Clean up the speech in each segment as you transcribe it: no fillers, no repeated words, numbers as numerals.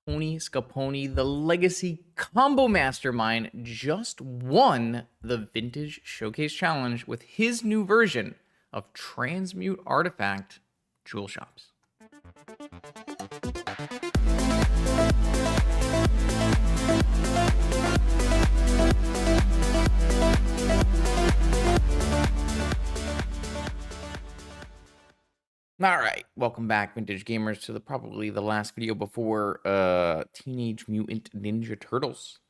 TonyScapone, the legacy combo mastermind, just won the Vintage Showcase Challenge with his new version of Transmute Artifact Jewel Shops. All right, welcome back, Vintage Gamers, to probably the last video before Teenage Mutant Ninja Turtles.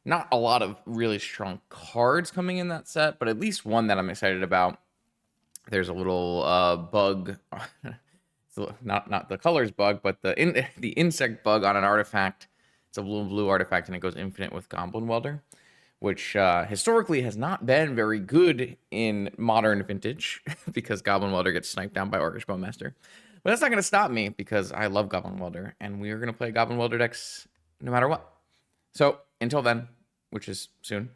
Not a lot of really strong cards coming in that set, but at least one that I'm excited about. There's a little bug, not the colors bug, but the insect bug on an artifact. It's a blue artifact, and it goes infinite with Goblin Welder, which historically has not been very good in modern Vintage because Goblin Welder gets sniped down by Orcish Bowmaster. But that's not going to stop me because I love Goblin Welder, and we are going to play Goblin Welder decks no matter what. So until then, which is soon,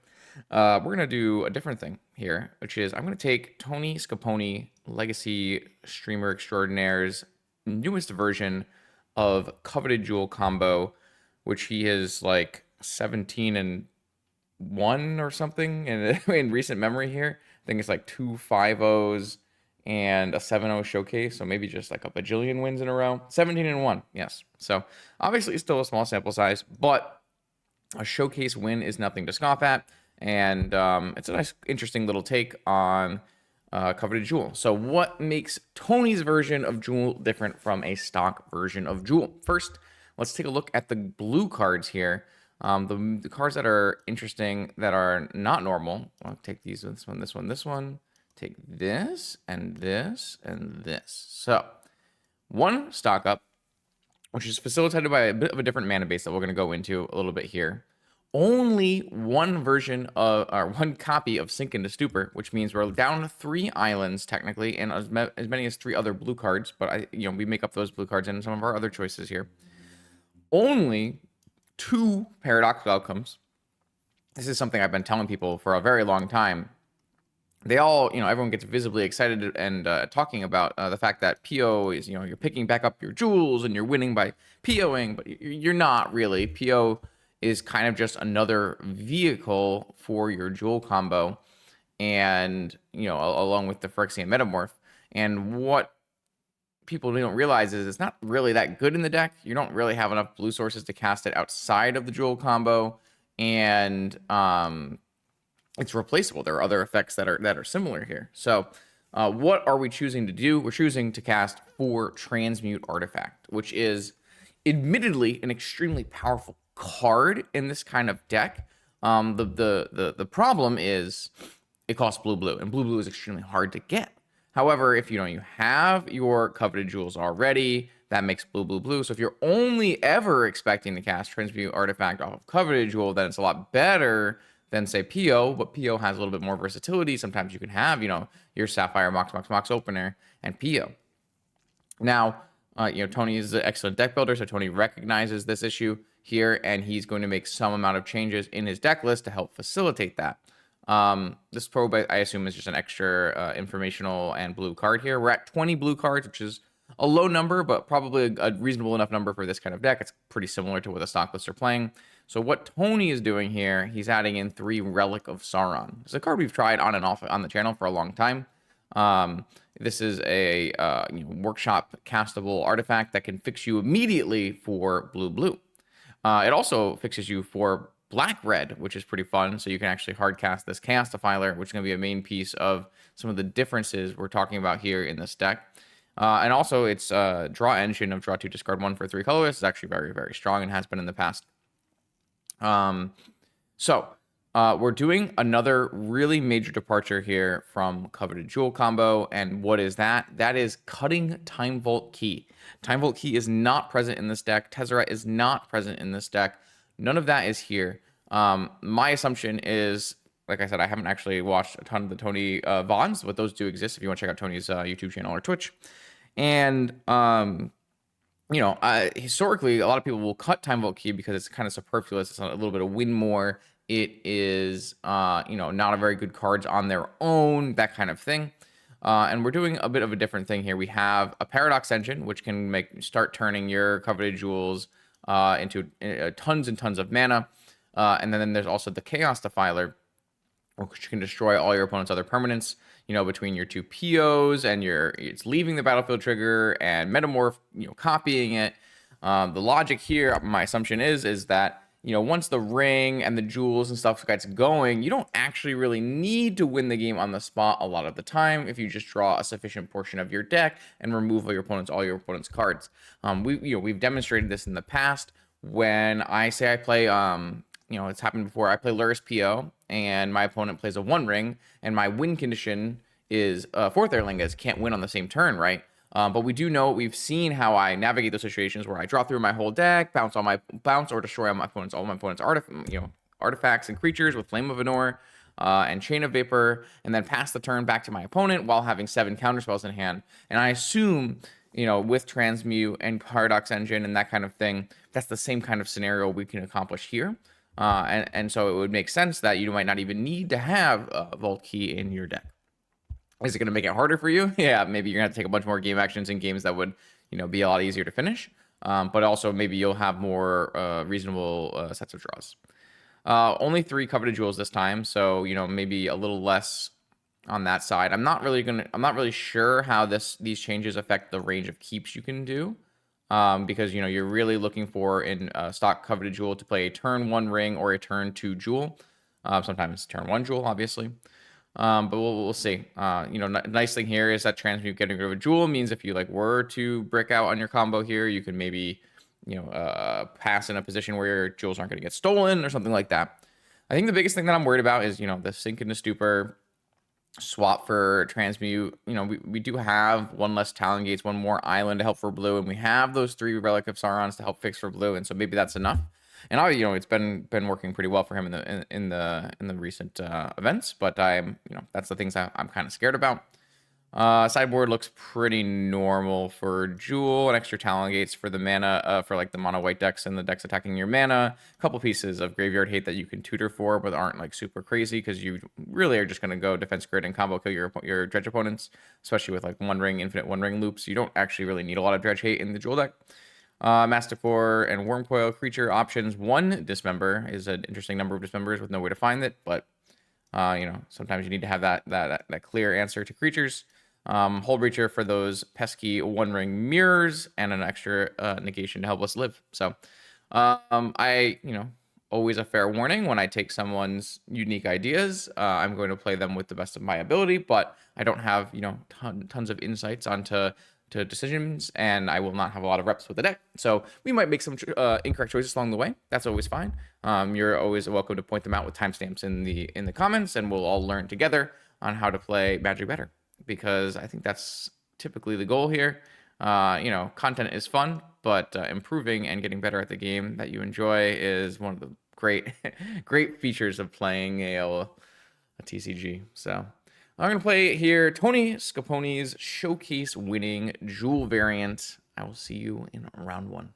we're going to do a different thing here, which is I'm going to take TonyScapone, Legacy Streamer Extraordinaire's newest version of Coveted Jewel combo, which he is like 17-1 or something in recent memory here. I think it's like 2 5-0s and a 7-0 showcase, so maybe just like a bajillion wins in a row. 17-1, yes. So obviously still a small sample size, but a showcase win is nothing to scoff at, and it's a nice, interesting little take on Coveted Jewel. So what makes Tony's version of Jewel different from a stock version of Jewel? First, let's take a look at the blue cards here. The cards that are interesting that are not normal. I'll take these, this one. Take this, and this, and this. So, one stock up, which is facilitated by a bit of a different mana base that we're going to go into a little bit here. Only one version of, or one copy of Sink into Stupor, which means we're down 3 islands technically, and as many as 3 other blue cards. But we make up those blue cards in some of our other choices here. Only 2 paradoxical outcomes. This is something I've been telling people for a very long time. They all, everyone gets visibly excited and talking about the fact that PO is, you're picking back up your jewels and you're winning by POing, but you're not really. PO is kind of just another vehicle for your jewel combo, and along with the Phyrexian Metamorph. And what people don't realize is it's not really that good in the deck. You don't really have enough blue sources to cast it outside of the jewel combo, and it's replaceable. There are other effects that are similar here. So what are we choosing to do? We're choosing to cast 4 Transmute Artifact, which is admittedly an extremely powerful card in this kind of deck. The problem is it costs blue, and blue is extremely hard to get. However, if you have your Coveted Jewels already, that makes blue. So if you're only ever expecting to cast Transmute Artifact off of Coveted Jewel, then it's a lot better than, say, PO, but PO has a little bit more versatility. Sometimes you can have, your Sapphire Mox opener and PO. Now, Tony is an excellent deck builder, so Tony recognizes this issue here, and he's going to make some amount of changes in his deck list to help facilitate that. This probe, I assume, is just an extra informational and blue card here. We're at 20 blue cards, which is a low number, but probably a reasonable enough number for this kind of deck. It's pretty similar to what the stock lists are playing. So what Tony is doing here, he's adding in 3 Relic of Sauron. It's a card we've tried on and off on the channel for a long time. This is a workshop castable artifact that can fix you immediately for blue. It also fixes you for black-red, which is pretty fun. So you can actually hard cast this Chaos Defiler, which is going to be a main piece of some of the differences we're talking about here in this deck. And also its draw engine of draw 2, discard 1 for 3 colorless is actually very, very strong and has been in the past. We're doing another really major departure here from Coveted Jewel combo. And what is that? That is cutting Time Vault Key. Time Vault Key is not present in this deck. Tezzeret is not present in this deck. None of that is here. My assumption is, like I said, I haven't actually watched a ton of the Tony VODs, but those do exist if you want to check out Tony's YouTube channel or Twitch. And historically, a lot of people will cut Time Vault Key because it's kind of superfluous. It's a little bit of win more. It is, not a very good cards on their own, that kind of thing. And we're doing a bit of a different thing here. We have a Paradox Engine, which can start turning your Coveted Jewels into tons and tons of mana. And then there's also the Chaos Defiler, which can destroy all your opponent's other permanents, between your two POs and it's leaving the battlefield trigger and Metamorph, copying it. The logic here, my assumption is that, once the ring and the jewels and stuff gets going, you don't actually really need to win the game on the spot a lot of the time if you just draw a sufficient portion of your deck and remove all your opponent's cards. We've demonstrated this in the past when I say I play, it's happened before. I play Lurrus PO and my opponent plays a 1 ring and my win condition is 4th Airlingas can't win on the same turn, right? But we've seen how I navigate those situations where I draw through my whole deck, bounce or destroy all my opponent's artifacts and creatures with Flame of Anor and Chain of Vapor, and then pass the turn back to my opponent while having 7 counterspells in hand. And I assume, with Transmute and Paradox Engine and that kind of thing, that's the same kind of scenario we can accomplish here. And so it would make sense that you might not even need to have Vault Key in your deck. Is it going to make it harder for you? Yeah, maybe you're going to have to take a bunch more game actions in games that would, be a lot easier to finish. But also maybe you'll have more reasonable sets of draws. Only 3 coveted jewels this time, so maybe a little less on that side. I'm not really sure how these changes affect the range of keeps you can do. Because you're really looking for in stock coveted jewel to play a turn 1 ring or a turn 2 jewel. Sometimes turn 1 jewel, obviously. But we'll see. Nice thing here is that Transmute getting rid of a jewel means if you were to brick out on your combo here, you can maybe pass in a position where your jewels aren't going to get stolen or something like that. I think the biggest thing that I'm worried about is the Sink into Stupor swap for Transmute. We do have 1 less Talon Gates, 1 more island to help for blue, and we have those 3 Relic of Saurons to help fix for blue, and so maybe that's enough. And it's been working pretty well for him in the recent events, but that's the things I'm kind of scared about. Sideboard looks pretty normal for Jewel, and extra Talon Gates for the mana, for the mono white decks and the decks attacking your mana. A couple pieces of Graveyard Hate that you can tutor for, but aren't super crazy because you really are just going to go Defense Grid and combo kill your Dredge opponents, especially with infinite 1 ring loops. You don't actually really need a lot of Dredge Hate in the Jewel deck. Masticore and Wormcoil creature options. 1 Dismember is an interesting number of Dismembers with no way to find it, but sometimes you need to have that clear answer to creatures. Hold Breacher for those pesky 1 ring mirrors and an extra negation to help us live. So I always a fair warning when I take someone's unique ideas. I'm going to play them with the best of my ability, but I don't have tons of insights onto decisions, and I will not have a lot of reps with the deck. So we might make some incorrect choices along the way. That's always fine. You're always welcome to point them out with timestamps in the comments, and we'll all learn together on how to play Magic better, because I think that's typically the goal here. Content is fun, but improving and getting better at the game that you enjoy is one of the great features of playing a TCG. So I'm going to play here TonyScapone's Showcase winning Jewel variant. I will see you in round 1.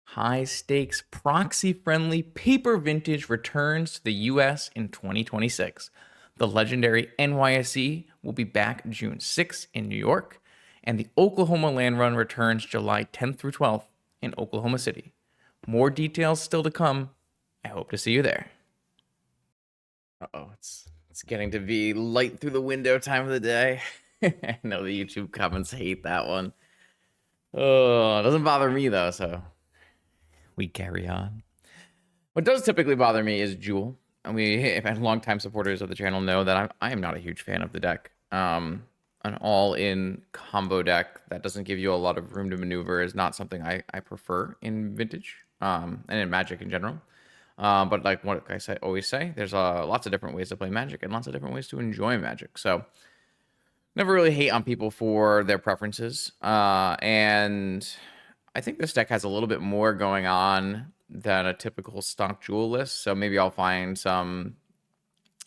High stakes, proxy friendly paper vintage returns to the US in 2026. The legendary NYSE will be back June 6th in New York, and the Oklahoma Land Run returns July 10th through 12th in Oklahoma City. More details still to come. I hope to see you there. Uh-oh, it's getting to be light through the window time of the day. I know the YouTube comments hate that one. Oh, it doesn't bother me though, so we carry on. What does typically bother me is Jewel. And longtime supporters of the channel know that I am not a huge fan of the deck. An all-in combo deck that doesn't give you a lot of room to maneuver is not something I prefer in Vintage, and in Magic in general. But what I always say, there's lots of different ways to play Magic and lots of different ways to enjoy Magic. So never really hate on people for their preferences. And I think this deck has a little bit more going on than a typical stock Jewel list. So maybe I'll find some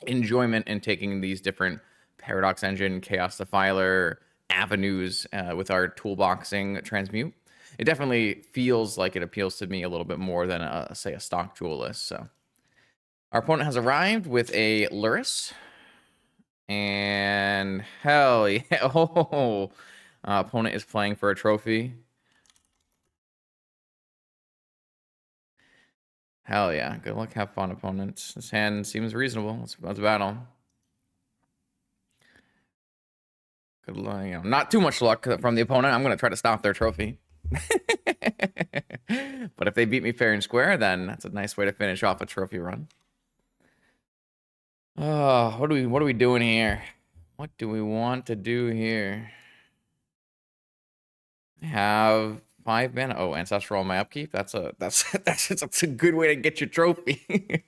enjoyment in taking these different Paradox Engine, Chaos Defiler avenues with our toolboxing Transmute. It definitely feels like it appeals to me a little bit more than, say, a stock Jewel list. So our opponent has arrived with a Lurrus. And hell yeah. Opponent is playing for a trophy. Hell yeah. Good luck, have fun, opponents. This hand seems reasonable. Let's battle. Good luck. You know, not too much luck from the opponent. I'm going to try to stop their trophy. But if they beat me fair and square, then that's a nice way to finish off a trophy run. Oh, what are we doing here? What do we want to do here? Have 5 mana. Oh, ancestral on my upkeep. That's a good way to get your trophy.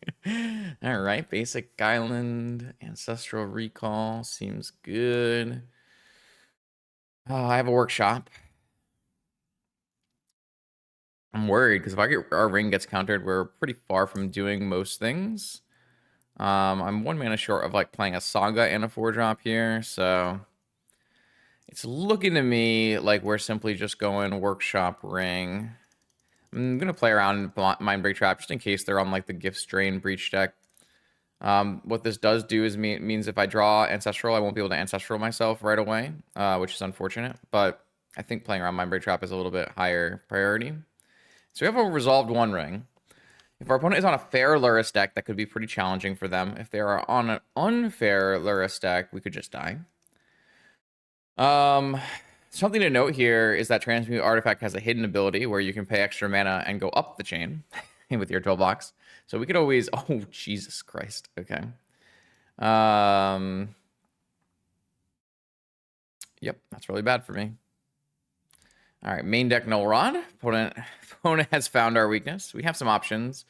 All right, basic island, ancestral recall seems good. Oh, I have a workshop. I'm worried because if our ring gets countered, we're pretty far from doing most things. I'm 1 mana short of like playing a saga and a 4-drop here, so it's looking to me like we're simply just going workshop ring. I'm gonna play around Mindbreak Trap just in case they're on like the Gift Strain Breach deck. What this does do is means if I draw Ancestral, I won't be able to Ancestral myself right away, which is unfortunate. But I think playing around Mindbreak Trap is a little bit higher priority. So we have a resolved 1 ring. If our opponent is on a fair Lurrus deck, that could be pretty challenging for them. If they are on an unfair Lurrus deck, we could just die. Something to note here is that Transmute Artifact has a hidden ability where you can pay extra mana and go up the chain with your 12 blocks. So we could always... Oh, Jesus Christ. Okay. Yep, that's really bad for me. All right, main deck Null Rod. Opponent has found our weakness. We have some options.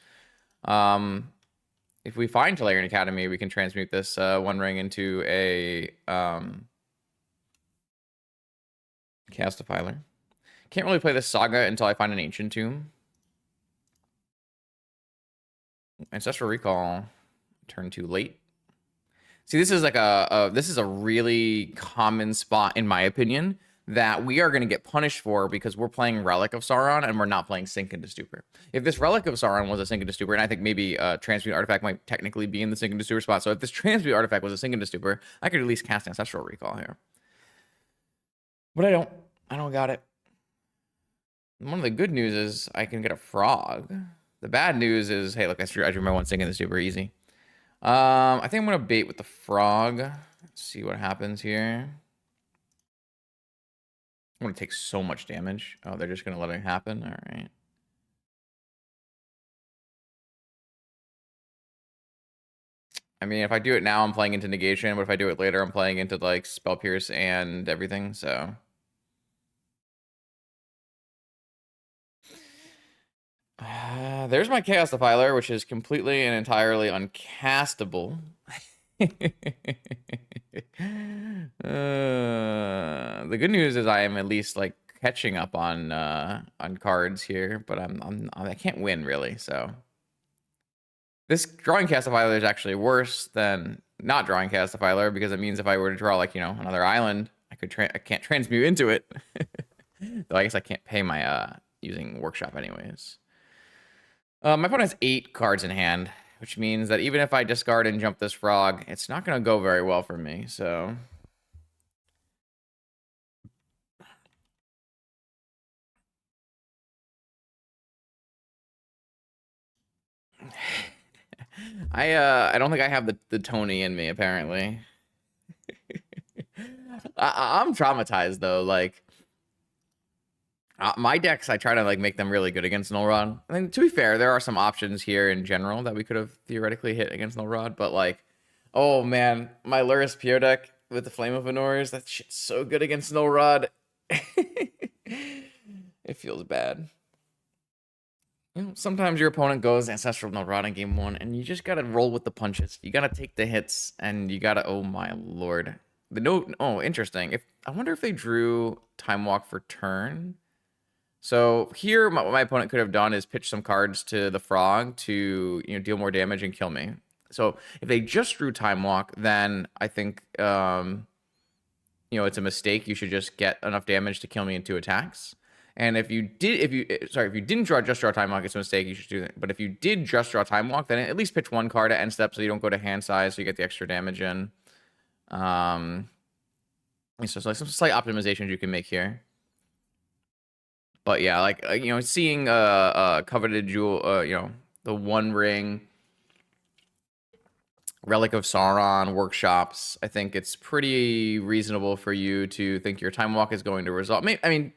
If we find Tolarian Academy, we can transmute this 1 ring into a Castifiler. Can't really play this Saga until I find an Ancient Tomb. Ancestral Recall. Turn 2 late. See, this is like this is a really common spot, in my opinion, that we are going to get punished for because we're playing Relic of Sauron and we're not playing Sink into Stupor. If this Relic of Sauron was a Sink into Stupor, and I think maybe Transmute Artifact might technically be in the Sink into Stupor spot. So if this Transmute Artifact was a Sink into Stupor, I could at least cast Ancestral Recall here. But I don't. I don't got it. One of the good news is I can get a Frog. The bad news is, hey, look, I drew my 1 Sink into Stupor easy. I think I'm going to bait with the Frog. Let's see what happens here. I'm going to take so much damage. Oh, they're just going to let it happen? All right. I mean, if I do it now, I'm playing into Negation. But if I do it later, I'm playing into, like, Spell Pierce and everything, so... there's my Chaos Defiler, which is completely and entirely uncastable. The good news is I am at least like catching up on cards here, but I can't win really. So this drawing Castifiler is actually worse than not drawing Castifiler because it means if I were to draw like another island, I can't transmute into it. Though I guess I can't pay my using Workshop anyways. My opponent has 8 cards in hand, which means that even if I discard and jump this Frog, it's not going to go very well for me, so... I don't think I have the Tony in me, apparently. I'm traumatized, though, like... my decks, I try to like make them really good against Null Rod. I mean, to be fair, there are some options here in general that we could have theoretically hit against Null Rod, but like, oh man, my Lurrus PO deck with the Flame of Honors, that shit's so good against Null Rod. It feels bad. Sometimes your opponent goes Ancestral Null Rod in game 1, and you just gotta roll with the punches. You gotta take the hits, and you gotta, oh my lord. The note, oh, interesting. I wonder if they drew Time Walk for turn. So here, what my opponent could have done is pitch some cards to the Frog to deal more damage and kill me. So if they just drew Time Walk, then I think it's a mistake. You should just get enough damage to kill me in 2 attacks. And if you didn't draw Time Walk, it's a mistake. You should do that. But if you did just draw Time Walk, then at least pitch 1 card at end step so you don't go to hand size, so you get the extra damage in. So it's like some slight optimizations you can make here. But yeah, like seeing coveted jewel, the One Ring, Relic of Sauron, Workshops. I think it's pretty reasonable for you to think your Time Walk is going to result. I mean,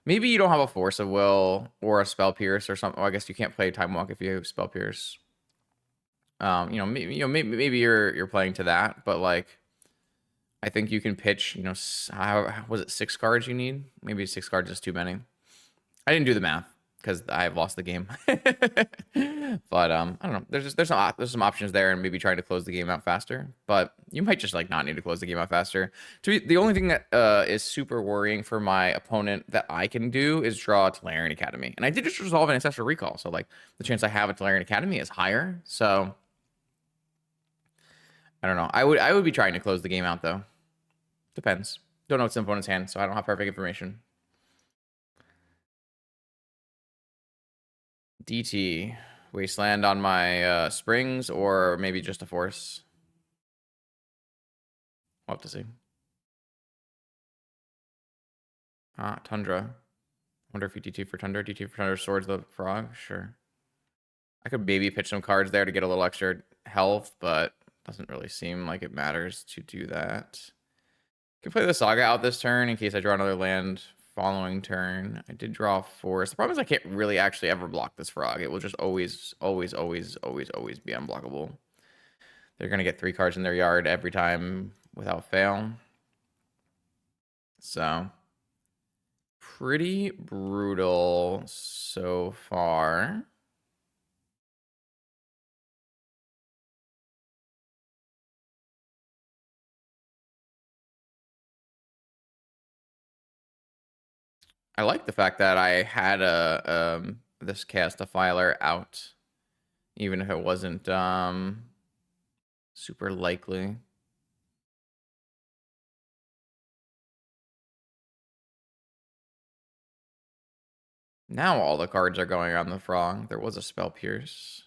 maybe you don't have a Force of Will or a Spell Pierce or something. Well, I guess you can't play Time Walk if you have Spell Pierce. Maybe you're playing to that, but like, I think you can pitch. How was it 6 cards you need? Maybe 6 cards is too many. I didn't do the math because I've lost the game. But I don't know. There's some options there, and maybe trying to close the game out faster. But you might just like not need to close the game out faster. The only thing that is super worrying for my opponent that I can do is draw a Tolarian Academy, and I did just resolve an Ancestral Recall, so like the chance I have a Tolarian Academy is higher. So I don't know. I would be trying to close the game out though. Depends. Don't know what's in opponent's hand, so I don't have perfect information. DT. Wasteland on my springs, or maybe just a Force. We'll have to see. Tundra. Wonder if you DT for Tundra. DT for Tundra Swords the Frog? Sure. I could maybe pitch some cards there to get a little extra health, but doesn't really seem like it matters to do that. Can play the Saga out this turn in case I draw another land following turn. I did draw a Force. The problem is I can't really actually ever block this Frog. It will just always be unblockable. They're going to get 3 cards in their yard every time without fail. So, pretty brutal so far. I like the fact that I had this Chaos Defiler out, even if it wasn't super likely. Now all the cards are going on the Frog. There was a Spell Pierce.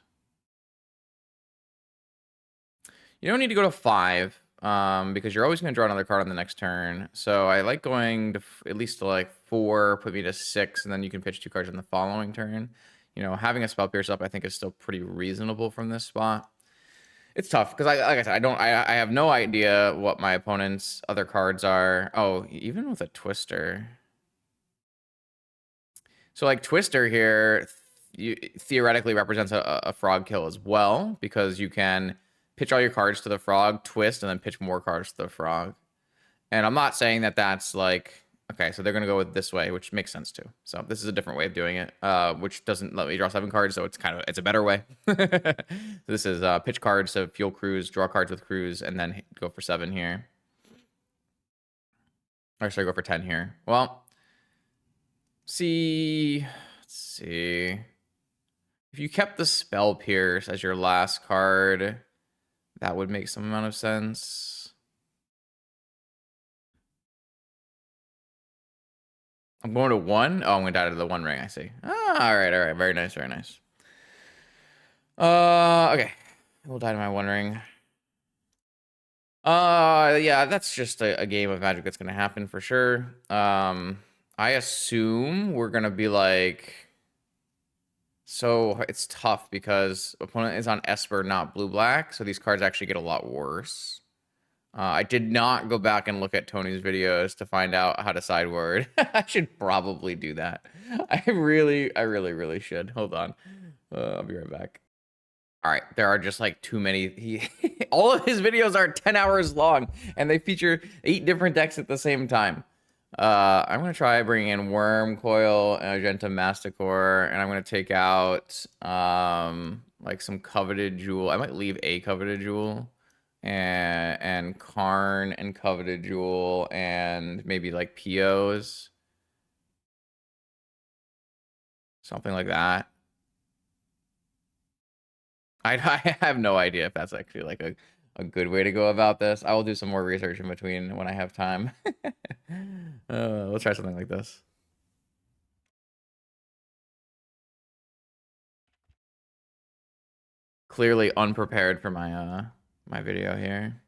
You don't need to go to 5, because you're always going to draw another card on the next turn. So I like going to at least to like 4, put me to 6, and then you can pitch 2 cards in the following turn. Having a Spell Pierce up, I think, is still pretty reasonable from this spot. It's tough because like I said, I have no idea what my opponent's other cards are. Oh, even with a Twister. So like Twister here theoretically represents a Frog kill as well, because you can pitch all your cards to the Frog, twist, and then pitch more cards to the Frog. And I'm not saying that that's like, okay, so they're going to go with this way, which makes sense too. So this is a different way of doing it, which doesn't let me draw 7 cards, so it's a better way. This is pitch cards to fuel Cruise, draw cards with Cruise, and then go for 7 here. Or should I go for 10 here? Well, let's see. If you kept the Spell Pierce as your last card, that would make some amount of sense. I'm going to 1. Oh, I'm going to die to the One Ring. I see. All right. Very nice. Okay. We'll die to my One Ring. Yeah, that's just a game of Magic that's going to happen for sure. I assume we're going to be like... So it's tough because opponent is on Esper, not blue-black, so these cards actually get a lot worse. I did not go back and look at Tony's videos to find out how to sideboard. I should probably do that. I really should. Hold on. I'll be right back. All right, there are just like too many. All of his videos are 10 hours long, and they feature 8 different decks at the same time. I'm going to try bringing in Worm Coil and Argenta Masticore, and I'm going to take out like some Coveted Jewel. I might leave a Coveted Jewel and Karn and Coveted Jewel and maybe like POs. Something like that. I have no idea if that's actually like a good way to go about this. I will do some more research in between when I have time. We'll try something like this. Clearly unprepared for my my video here.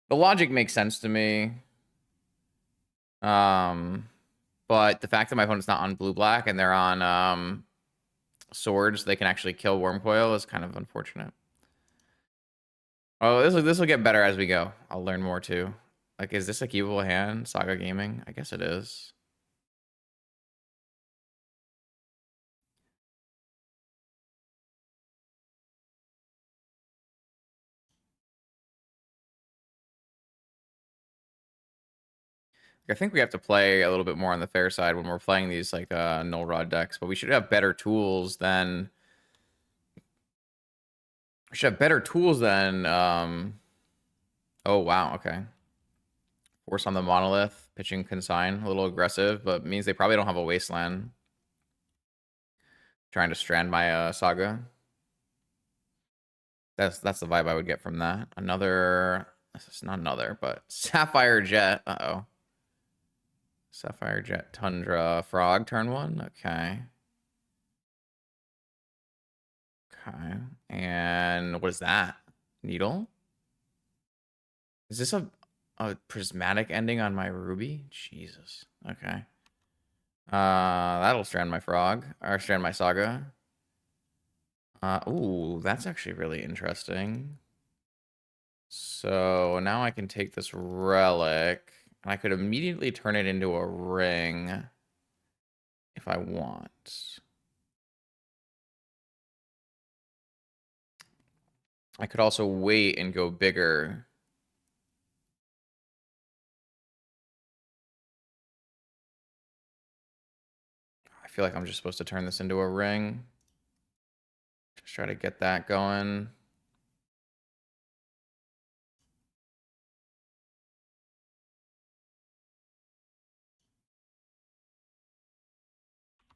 The logic makes sense to me. But the fact that my opponent's not on blue-black and they're on swords, they can actually kill Wormcoil is kind of unfortunate. Oh, this will get better as we go. I'll learn more too. Like, is this a keepable hand? Saga Gaming? I guess it is. I think we have to play a little bit more on the fair side when we're playing these like null rod decks, but we should have better tools than oh wow, okay. Force on the monolith, pitching consign, a little aggressive, but means they probably don't have a wasteland. Trying to strand my saga. That's the vibe I would get from that. This is not another, but Sapphire Jet. Uh-oh. Sapphire Jet Tundra Frog turn 1. Okay. Okay. And what is that? Needle? Is this a prismatic ending on my ruby? Jesus. Okay. That'll strand my frog. Or strand my saga. Ooh, that's actually really interesting. So now I can take this relic, and I could immediately turn it into a ring if I want. I could also wait and go bigger. I feel like I'm just supposed to turn this into a ring. Just try to get that going.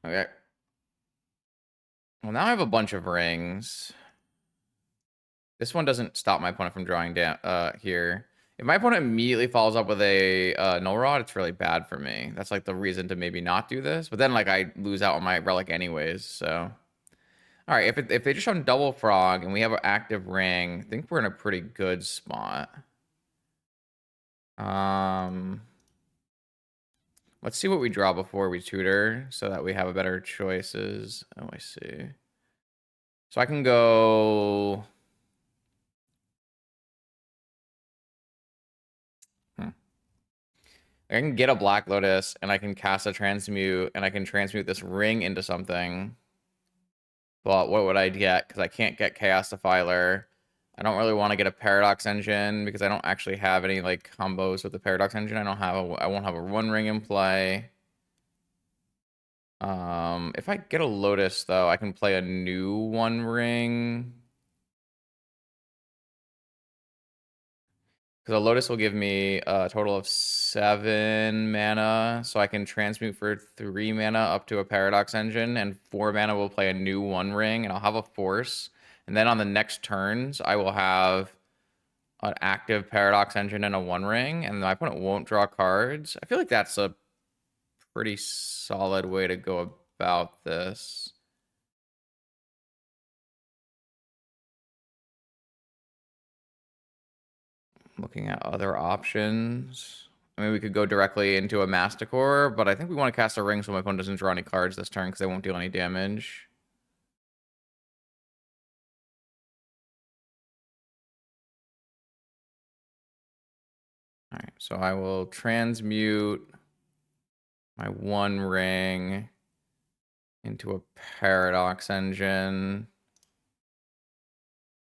Okay. Well, now I have a bunch of rings. This one doesn't stop my opponent from drawing down here. If my opponent immediately follows up with a null rod, it's really bad for me. That's like the reason to maybe not do this. But then like I lose out on my relic anyways, so. All right, if they just show double frog and we have an active ring, I think we're in a pretty good spot. Let's see what we draw before we tutor so that we have a better choices. Oh, I see. So I can go. I can get a Black Lotus and I can cast a transmute and I can transmute this ring into something. But what would I get? Because I can't get Chaos Defiler. I don't really want to get a Paradox Engine because I don't actually have any like combos with the Paradox Engine. I won't have a One Ring in play. If I get a Lotus though, I can play a new One Ring. Because a Lotus will give me a total of 7 mana, so I can transmute for 3 mana up to a Paradox Engine, and 4 mana will play a new One Ring, and I'll have a Force. And then on the next turns, I will have an active Paradox Engine and a One Ring, and my opponent won't draw cards. I feel like that's a pretty solid way to go about this. Looking at other options. I mean, we could go directly into a Masticore, but I think we want to cast a ring so my opponent doesn't draw any cards this turn because they won't deal any damage. All right, so I will transmute my One Ring into a Paradox Engine.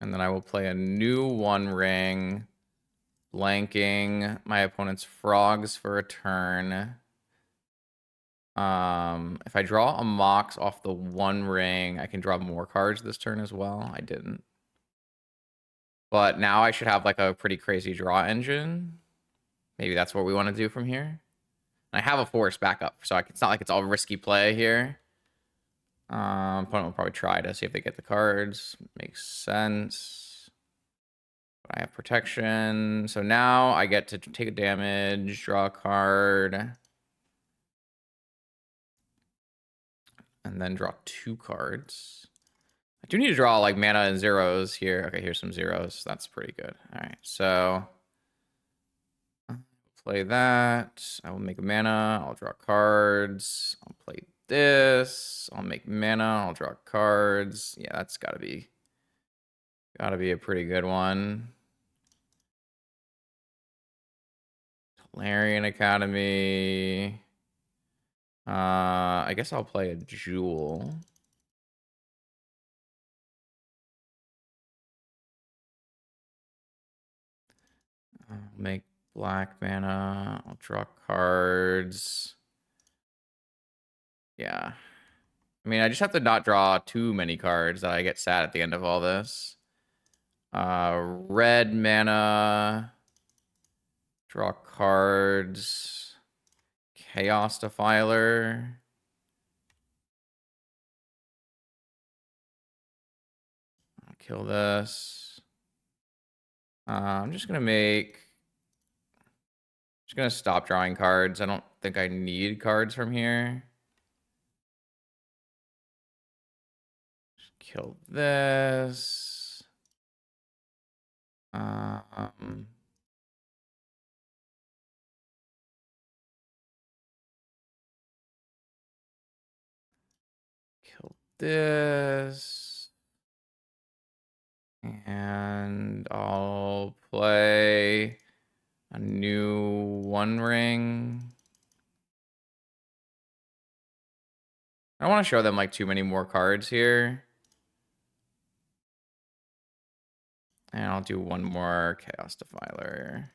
And then I will play a new One Ring, blanking my opponent's frogs for a turn. If I draw a Mox off the One Ring, I can draw more cards this turn as well. I didn't. But now I should have like a pretty crazy draw engine. Maybe that's what we want to do from here. And I have a Force backup, so it's not like it's all risky play here. Opponent will probably try to see if they get the cards. Makes sense. But I have protection. So now I get to take a damage, draw a card. And then draw 2 cards. I do need to draw like mana and zeros here. Okay, here's some zeros. That's pretty good. All right, so play that. I will make a mana. I'll draw cards. I'll play this. I'll make mana. I'll draw cards. Yeah, that's gotta be a pretty good one. Larian Academy. I guess I'll play a Jewel. I'll make black mana. I'll draw cards. Yeah. I mean, I just have to not draw too many cards that I get sad at the end of all this. Red mana. Draw cards. Chaos Defiler. I'll kill this. I'm just gonna stop drawing cards. I don't think I need cards from here. Just kill this. Kill this. And I'll play a new One Ring. I don't want to show them like too many more cards here. And I'll do one more Chaos Defiler.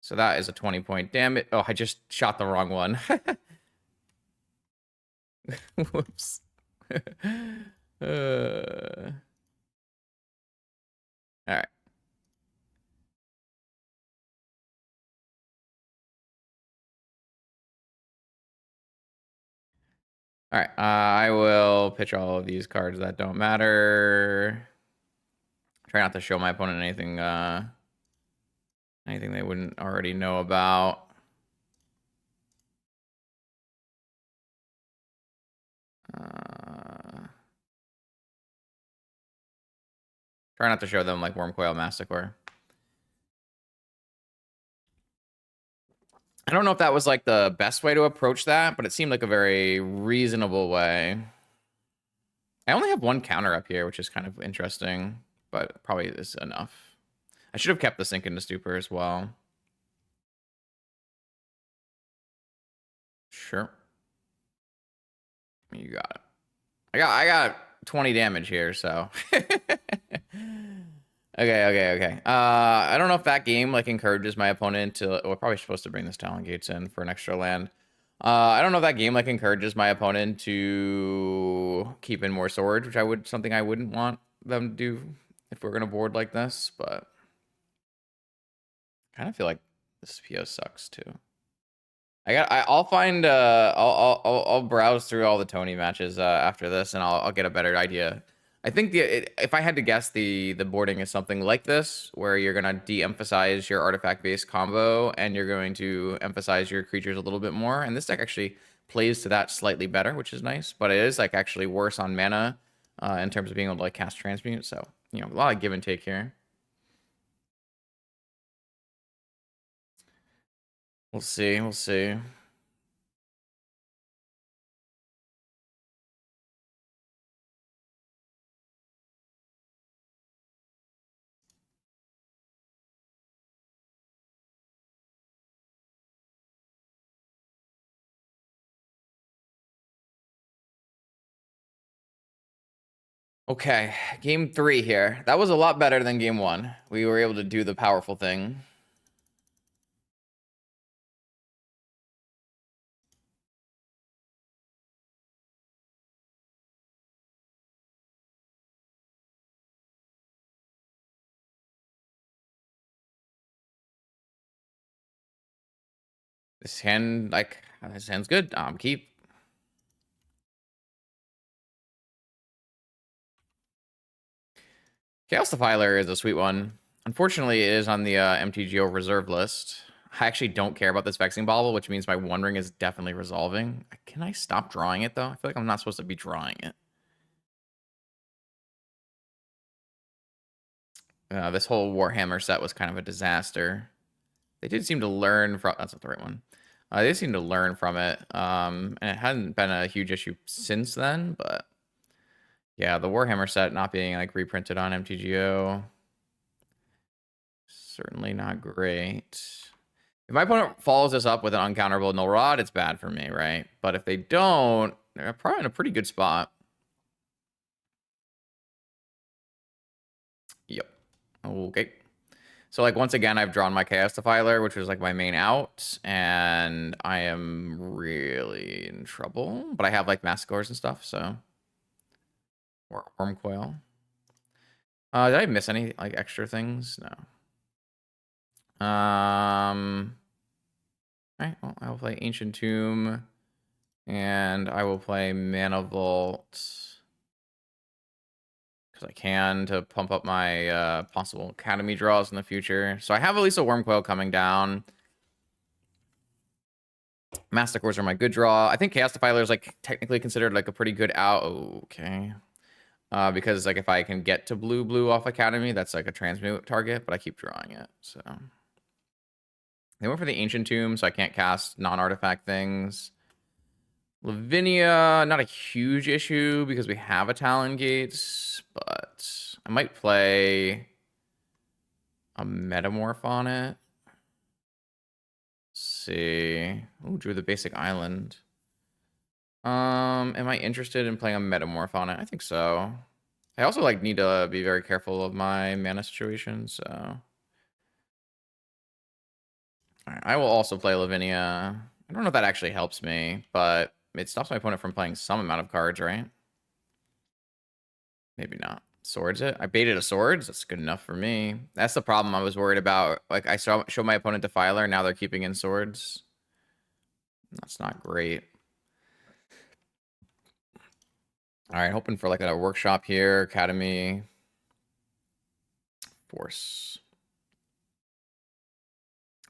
So that is a 20-point damage. Oh, I just shot the wrong one. Whoops. All right. All right. I will pitch all of these cards that don't matter. Try not to show my opponent anything they wouldn't already know about. Try not to show them like Wormcoil Massacre. I don't know if that was like the best way to approach that, but it seemed like a very reasonable way. I only have one counter up here, which is kind of interesting, but probably is enough. I should have kept the Sink into Stupor as well. Sure. You got it. I got 20 damage here, so. Okay. I don't know if that game like encourages my opponent to. We're probably supposed to bring this Talon Gates in for an extra land. I don't know if that game like encourages my opponent to keep in more swords, which something I wouldn't want them to do if we're gonna board like this, but I kind of feel like this PO sucks too. I'll find I'll browse through all the Tony matches after this, and I'll get a better idea. I think if I had to guess, the boarding is something like this, where you're gonna de-emphasize your artifact-based combo, and you're going to emphasize your creatures a little bit more. And this deck actually plays to that slightly better, which is nice. But it is like actually worse on mana in terms of being able to like cast Transmute. So a lot of give and take here. We'll see. Okay, game 3 here. That was a lot better than game 1. We were able to do the powerful thing. This hand's good. Keep. Chaos Defiler is a sweet one. Unfortunately, it is on the MTGO reserve list. I actually don't care about this Vexing Bauble, which means my One Ring is definitely resolving. Can I stop drawing it, though? I feel like I'm not supposed to be drawing it. This whole Warhammer set was kind of a disaster. They did seem to learn from... That's not the right one. They seem to learn from it, and it hadn't been a huge issue since then, but yeah, the Warhammer set not being like reprinted on MTGO, certainly not great. If my opponent follows this up with an uncounterable null rod, it's bad for me, right? But if they don't, they're probably in a pretty good spot. Yep. Okay. So, like, once again, I've drawn my Chaos Defiler, which was, like, my main out, and I am really in trouble. But I have, like, Massacres and stuff, so... Or Wormcoil. Did I miss any, like, extra things? No. Alright, well, I will play Ancient Tomb, and I will play Mana Vault... because I can to pump up my possible Academy draws in the future. So I have at least a Wormcoil coming down. Massacres are my good draw. I think Chaos Defiler is like technically considered like a pretty good out. Okay. Because like if I can get to blue off Academy, that's like a transmute target, but I keep drawing it. So they went for the Ancient Tomb, so I can't cast non-artifact things. Lavinia, not a huge issue because we have a Talon Gates, but I might play a Metamorph on it. Let's see. Oh, drew the basic island. Am I interested in playing a Metamorph on it? I think so. I also like need to be very careful of my mana situation, so. All right, I will also play Lavinia. I don't know if that actually helps me, but it stops my opponent from playing some amount of cards, right? Maybe not. Swords it? I baited a swords? That's good enough for me. That's the problem I was worried about. Like, I show my opponent Defiler, now they're keeping in swords. That's not great. All right, hoping for like a workshop here, Academy. Force.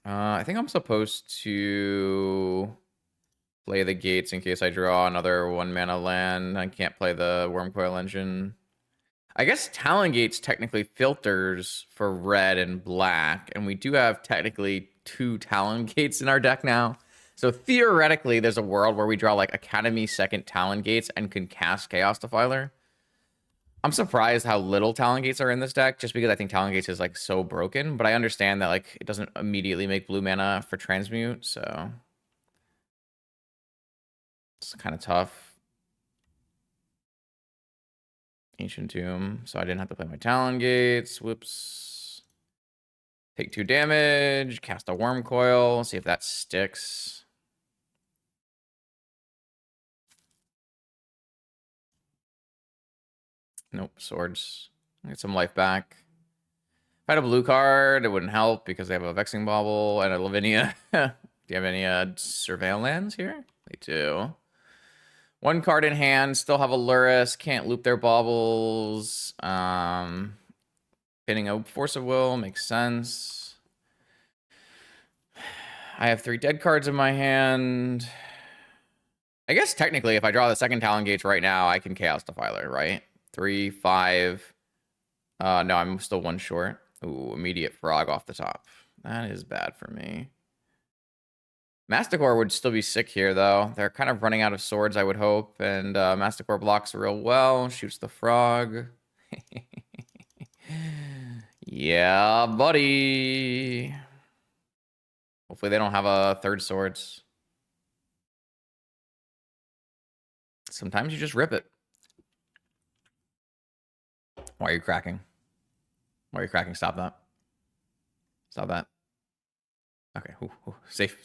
I think I'm supposed to play the gates in case I draw another 1-mana land. I can't play the Wormcoil Engine. I guess Talon Gates technically filters for red and black, and we do have technically 2 Talon Gates in our deck now. So theoretically, there's a world where we draw like Academy second Talon Gates and can cast Chaos Defiler. I'm surprised how little Talon Gates are in this deck, just because I think Talon Gates is like so broken, but I understand that like it doesn't immediately make blue mana for transmute, so it's kind of tough. Ancient Tomb, so I didn't have to play my Talon Gates. Whoops. Take 2 damage, cast a Wormcoil, see if that sticks. Nope, swords. Get some life back. If I had a blue card, it wouldn't help because they have a Vexing Bauble and a Lavinia. Do you have any Surveil lands here? They do. 1 card in hand, still have a Lurrus, can't loop their baubles. Pinning a Force of Will makes sense. I have 3 dead cards in my hand. I guess technically, if I draw the second Talon Gates right now, I can Chaos Defiler, right? 3, 5. No, I'm still 1 short. Ooh, immediate frog off the top. That is bad for me. Masticore would still be sick here, though. They're kind of running out of swords, I would hope. And Masticore blocks real well. Shoots the frog. Yeah, buddy. Hopefully they don't have a 3rd swords. Sometimes you just rip it. Why are you cracking? Why are you cracking? Stop that. Stop that. Okay, safe.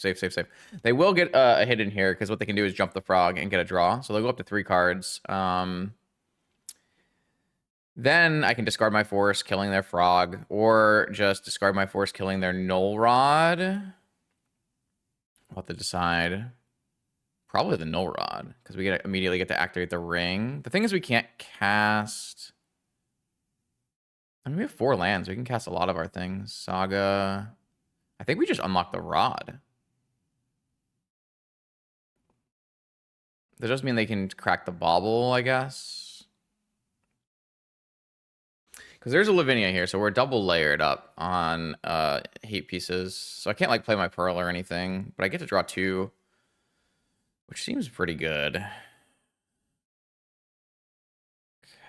They will get a hit in here because what they can do is jump the frog and get a draw. So they'll go up to 3 cards. Then I can discard my force, killing their frog, or just discard my force, killing their null rod. I'll have to decide. Probably the null rod because we immediately get to activate the ring. The thing is we can't cast... I mean, we have 4 lands. We can cast a lot of our things. Saga... I think we just unlock the rod. That does mean they can crack the bauble, I guess. Because there's a Lavinia here, so we're double layered up on hate pieces. So I can't like play my Pearl or anything, but I get to draw 2, which seems pretty good.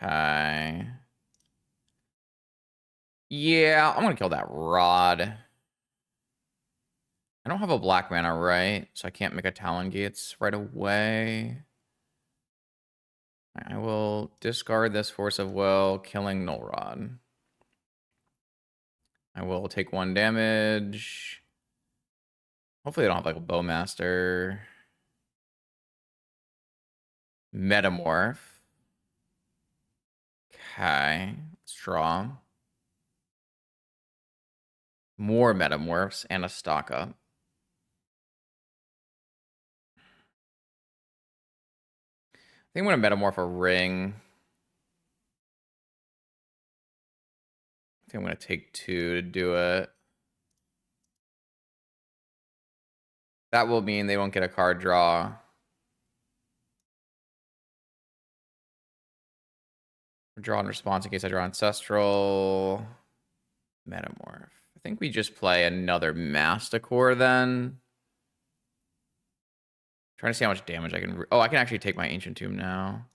Okay. Yeah, I'm gonna kill that Rod. I don't have a black mana, right? So I can't make a Talon Gates right away. I will discard this Force of Will, killing Null Rod. I will take 1 damage. Hopefully they don't have like a Bowmaster. Metamorph. Okay, let's draw. More Metamorphs and a stock up. I think I'm going to Metamorph a Ring. I think I'm going to take 2 to do it. That will mean they won't get a card draw. Draw in response in case I draw Ancestral. Metamorph. I think we just play another Masticore then. Trying to see how much damage I can... Oh, I can actually take my Ancient Tomb now.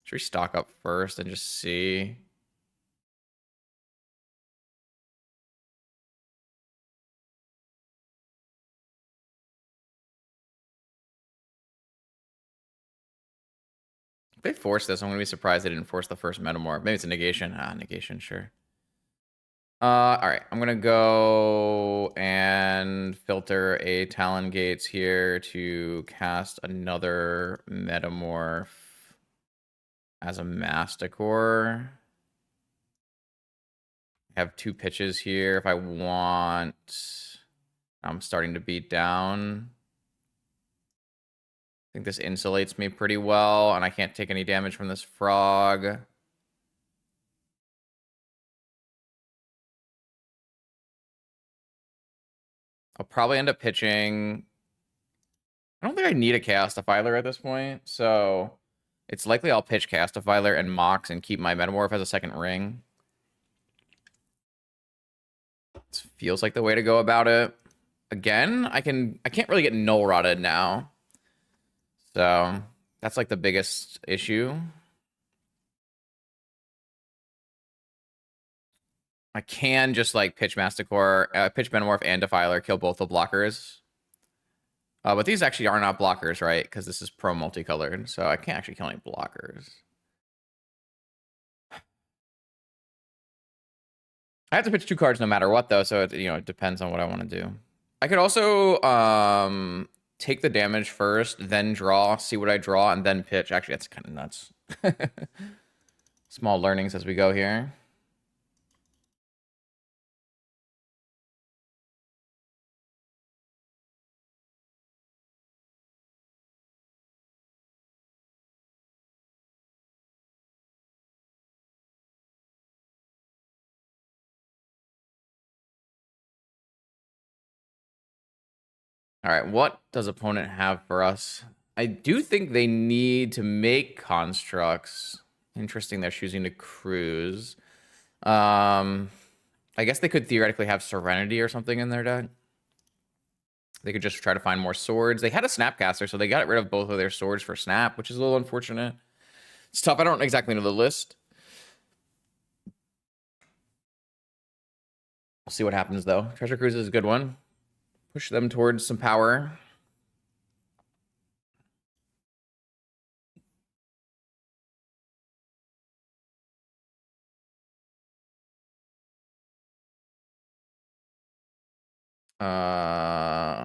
Should we stock up first and just see? If they force this, I'm going to be surprised they didn't force the first Metamorph. Maybe it's a negation. Ah, negation, sure. All right, I'm gonna go and filter a Talon Gates here to cast another Metamorph as a Masticore. I have 2 pitches here if I want. I'm starting to beat down. I think this insulates me pretty well, and I can't take any damage from this frog. I'll probably end up pitching. I don't think I need a Chaos Defiler at this point, so it's likely I'll pitch Chaos Defiler and Mox and keep my Metamorph as a second ring. This feels like the way to go about it. Again, I can't really get Null Rotted now. So that's like the biggest issue. I can just like pitch Masticore, pitch Metamorph and Defiler, kill both the blockers. But these actually are not blockers, right? Because this is pro multicolored, so I can't actually kill any blockers. I have to pitch 2 cards no matter what, though, so it, it depends on what I want to do. I could also take the damage first, then draw, see what I draw, and then pitch. Actually, that's kind of nuts. Small learnings as we go here. All right, what does opponent have for us? I do think they need to make constructs. Interesting, they're choosing to cruise. I guess they could theoretically have Serenity or something in their deck. They could just try to find more swords. They had a Snapcaster, so they got rid of both of their swords for Snap, which is a little unfortunate. It's tough. I don't exactly know the list. We'll see what happens, though. Treasure Cruise is a good one. Push them towards some power.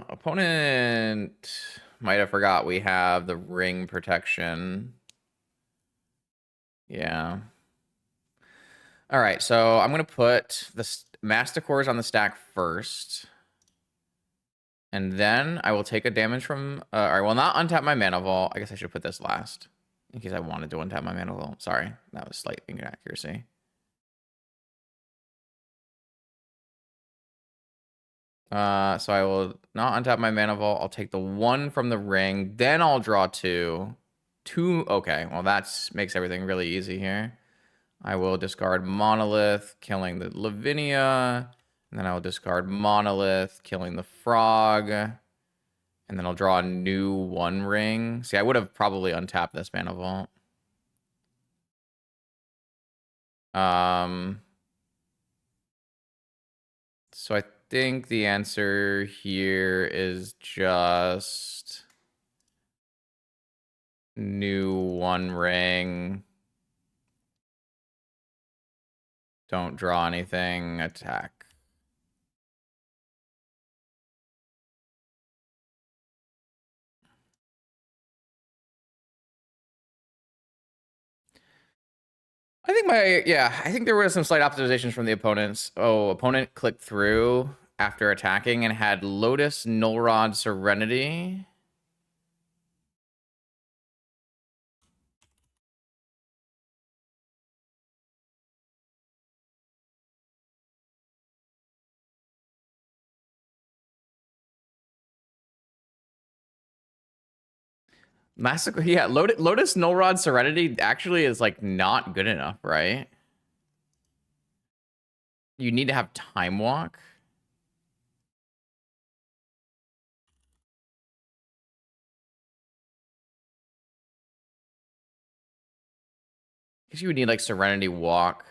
Opponent might have forgot we have the ring protection. Yeah. All right, so I'm going to put the Masticores on the stack first. And then I will take a damage from... I will not untap my Mana Vault. I guess I should put this last. In case I wanted to untap my Mana Vault. Sorry, that was slight inaccuracy. So I will not untap my Mana Vault. I'll take the 1 from the ring. Then I'll draw 2. 2... Okay, well that makes everything really easy here. I will discard Monolith, killing the Lavinia. And then I will discard Monolith, killing the Frog. And then I'll draw a new One Ring. See, I would have probably untapped this Mana Vault. So I think the answer here is just new One Ring. Don't draw anything. Attack. I think I think there were some slight optimizations from the opponents. Oh, opponent clicked through after attacking and had Lotus, Nullrod, Serenity. Massacre, yeah, Lotus, Nullrod, Serenity actually is like not good enough, right? You need to have Time Walk. Because you would need like Serenity Walk.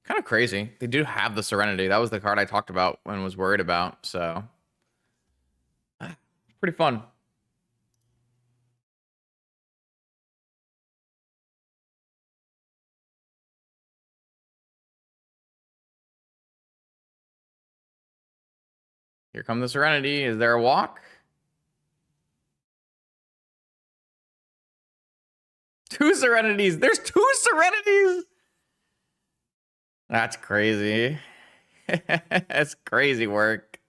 Kind of crazy. They do have the Serenity. That was the card I talked about and was worried about. So, pretty fun. Here come the Serenity. Is there a walk? Two Serenities. There's two Serenities. That's crazy. That's crazy work.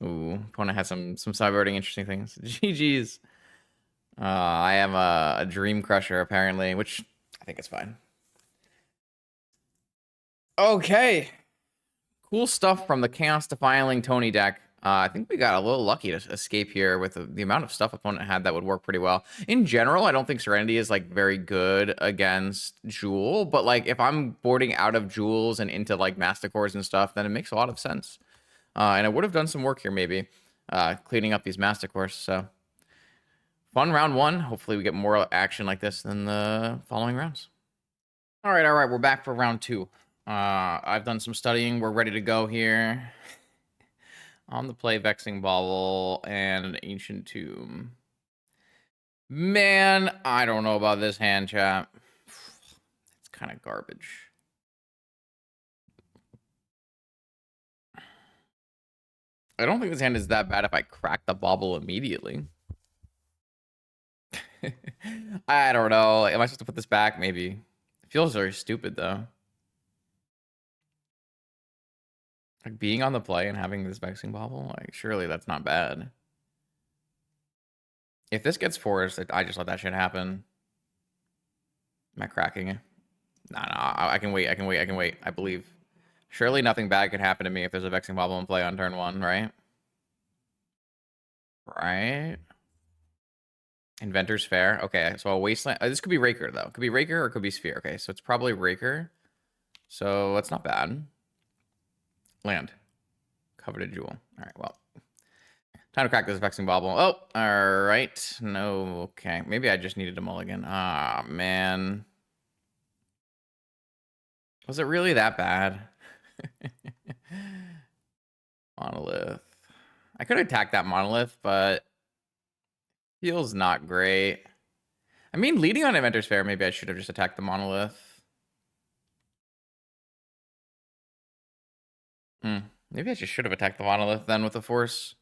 Ooh, opponent has some sideboarding interesting things. GG's. I am a Dream Crusher apparently, which I think is fine. Okay. Cool stuff from the Chaos Defiling Tony deck. I think we got a little lucky to escape here with the amount of stuff opponent had that would work pretty well. In general, I don't think Serenity is like very good against Jewel, but like if I'm boarding out of Jewels and into like Masticores and stuff, then it makes a lot of sense. And I would have done some work here maybe, cleaning up these Masticores. So fun round one. Hopefully we get more action like this than the following rounds. All right, we're back for round two. I've done some studying. We're ready to go here. On the play, Vexing Bauble and an Ancient Tomb. Man, I don't know about this hand, chat. It's kind of garbage. I don't think this hand is that bad if I crack the Bauble immediately. I don't know. Am I supposed to put this back? Maybe. It feels very stupid, though. Like, being on the play and having this Vexing Bauble, like, surely that's not bad. If this gets forced, I just let that shit happen. Am I cracking it? No, I can wait. I can wait. I believe. Surely nothing bad could happen to me if there's a Vexing Bauble in play on turn one, right? Right? Inventor's Fair. Okay, so a Wasteland. This could be Raker, though. Could be Raker or it could be Sphere. Okay, so it's probably Raker. So that's not bad. Land. Coveted Jewel. All right, well. Time to crack this Vexing Bauble. Oh, all right. No, okay. Maybe I just needed a mulligan. Ah, man. Was it really that bad? Monolith. I could attack that Monolith, but feels not great. I mean, leading on Inventor's Fair, maybe I should have just attacked the Monolith. Maybe I just should have attacked the Monolith then with the Force.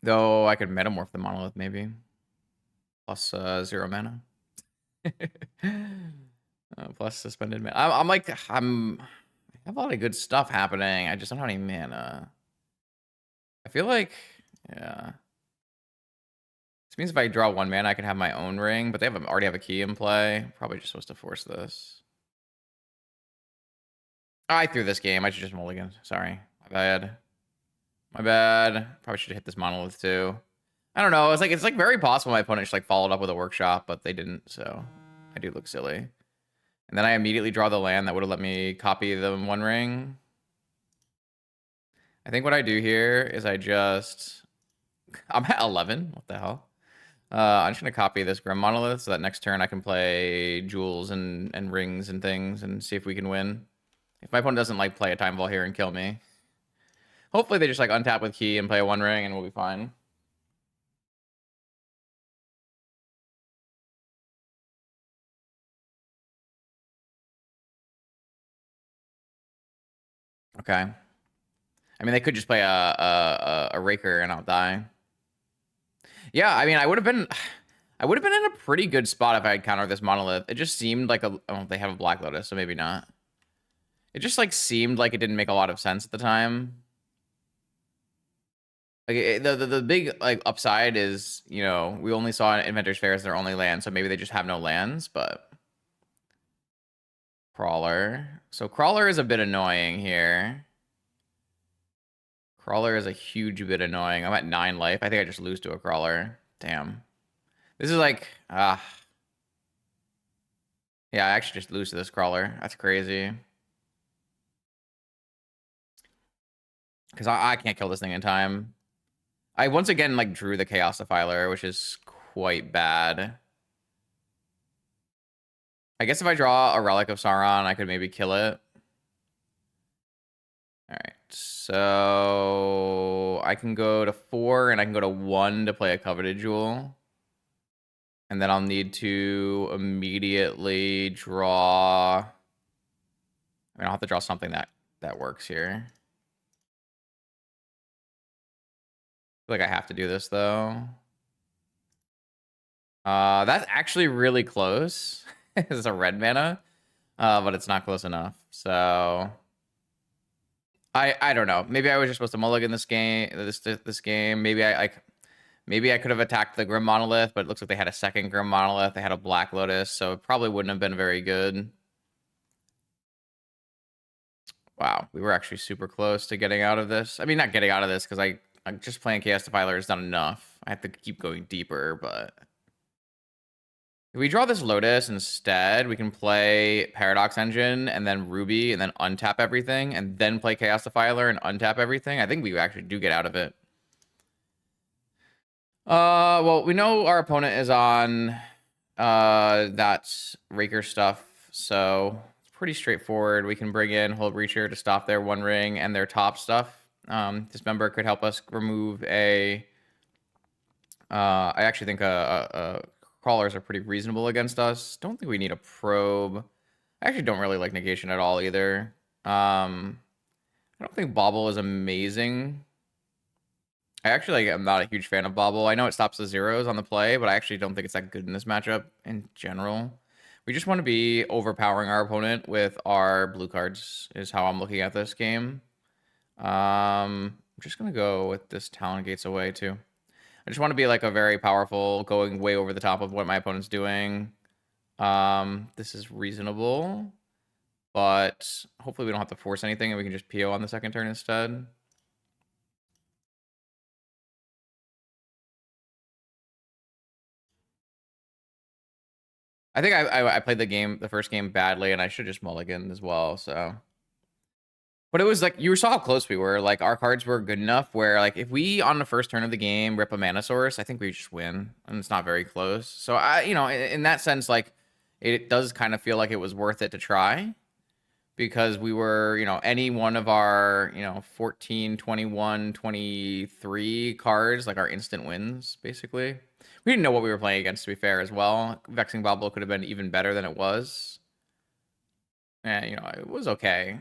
Though I could Metamorph the Monolith, maybe. Plus 0 mana. Plus suspended mana. I'm have a lot of good stuff happening. I just don't have any mana. I feel like, yeah. This means if I draw 1 mana, I can have my own ring, but they already have a key in play. Probably just supposed to force this. I threw this game. I should just mulligan. Sorry. My bad. My bad. Probably should have hit this monolith too. I don't know. It's like very possible my opponent just like followed up with a workshop, but they didn't, so I do look silly. And then I immediately draw the land that would have let me copy the 1 ring. I think what I do here is I'm at 11. What the hell? I'm just gonna copy this Grim Monolith so that next turn I can play jewels and rings and things and see if we can win. If my opponent doesn't like play a Time Vault here and kill me. Hopefully they just like untap with key and play a 1 ring and we'll be fine. Okay. I mean, they could just play a Raker and I'll die. Yeah, I mean, I would have been in a pretty good spot if I had countered this monolith. It just seemed like they have a Black Lotus, so maybe not. It just like seemed like it didn't make a lot of sense at the time. Like the big like upside is, you know, we only saw Inventor's Fair as their only land, so maybe they just have no lands, but Crawler. So Crawler is a bit annoying here. Crawler is a huge bit annoying. I'm at 9 life. I think I just lose to a Crawler. Damn. This is like, yeah, I actually just lose to this Crawler. That's crazy. Because I can't kill this thing in time. I once again like drew the Chaos Defiler, which is quite bad. I guess if I draw a Relic of Sauron, I could maybe kill it. All right, so I can go to 4 and I can go to 1 to play a Coveted Jewel. And then I'll need to immediately draw. I mean, I'll have to draw something that works here. I feel like I have to do this though. That's actually really close. It's a red mana, but it's not close enough. So I don't know. Maybe I was just supposed to mulligan this game. This game. Maybe I could have attacked the Grim Monolith, but it looks like they had a second Grim Monolith. They had a Black Lotus, so it probably wouldn't have been very good. Wow, we were actually super close to getting out of this. I mean, not getting out of this, because I'm just playing Chaos Defiler is not enough. I have to keep going deeper, but if we draw this Lotus instead, we can play Paradox Engine and then Ruby and then untap everything and then play Chaos Defiler and untap everything. I think we actually do get out of it. Well, we know our opponent is on that Raker stuff, so it's pretty straightforward. We can bring in Hold Reacher to stop their 1 ring and their top stuff. Dismember could help us remove a. I actually think crawlers are pretty reasonable against us. Don't think we need a probe. I actually don't really like negation at all either. I don't think Bobble is amazing. I actually am not a huge fan of Bobble. I know it stops the zeros on the play, but I actually don't think it's that good in this matchup in general. We just want to be overpowering our opponent with our blue cards is how I'm looking at this game. I'm just going to go with this Talon Gates away too. I just want to be like a very powerful, going way over the top of what my opponent's doing. This is reasonable, but hopefully we don't have to force anything and we can just PO on the second turn instead. I think I played the first game badly, and I should just mulligan as well, so. But it was like, you saw how close we were. Like, our cards were good enough where, like, if we, on the first turn of the game, rip a mana source, I think we just win, and it's not very close. So, you know, in that sense, like, it does kind of feel like it was worth it to try. Because we were, you know, any one of our, you know, 14, 21, 23 cards, like our instant wins, basically. We didn't know what we were playing against, to be fair, as well. Vexing Bobble could have been even better than it was. And, you know, it was okay.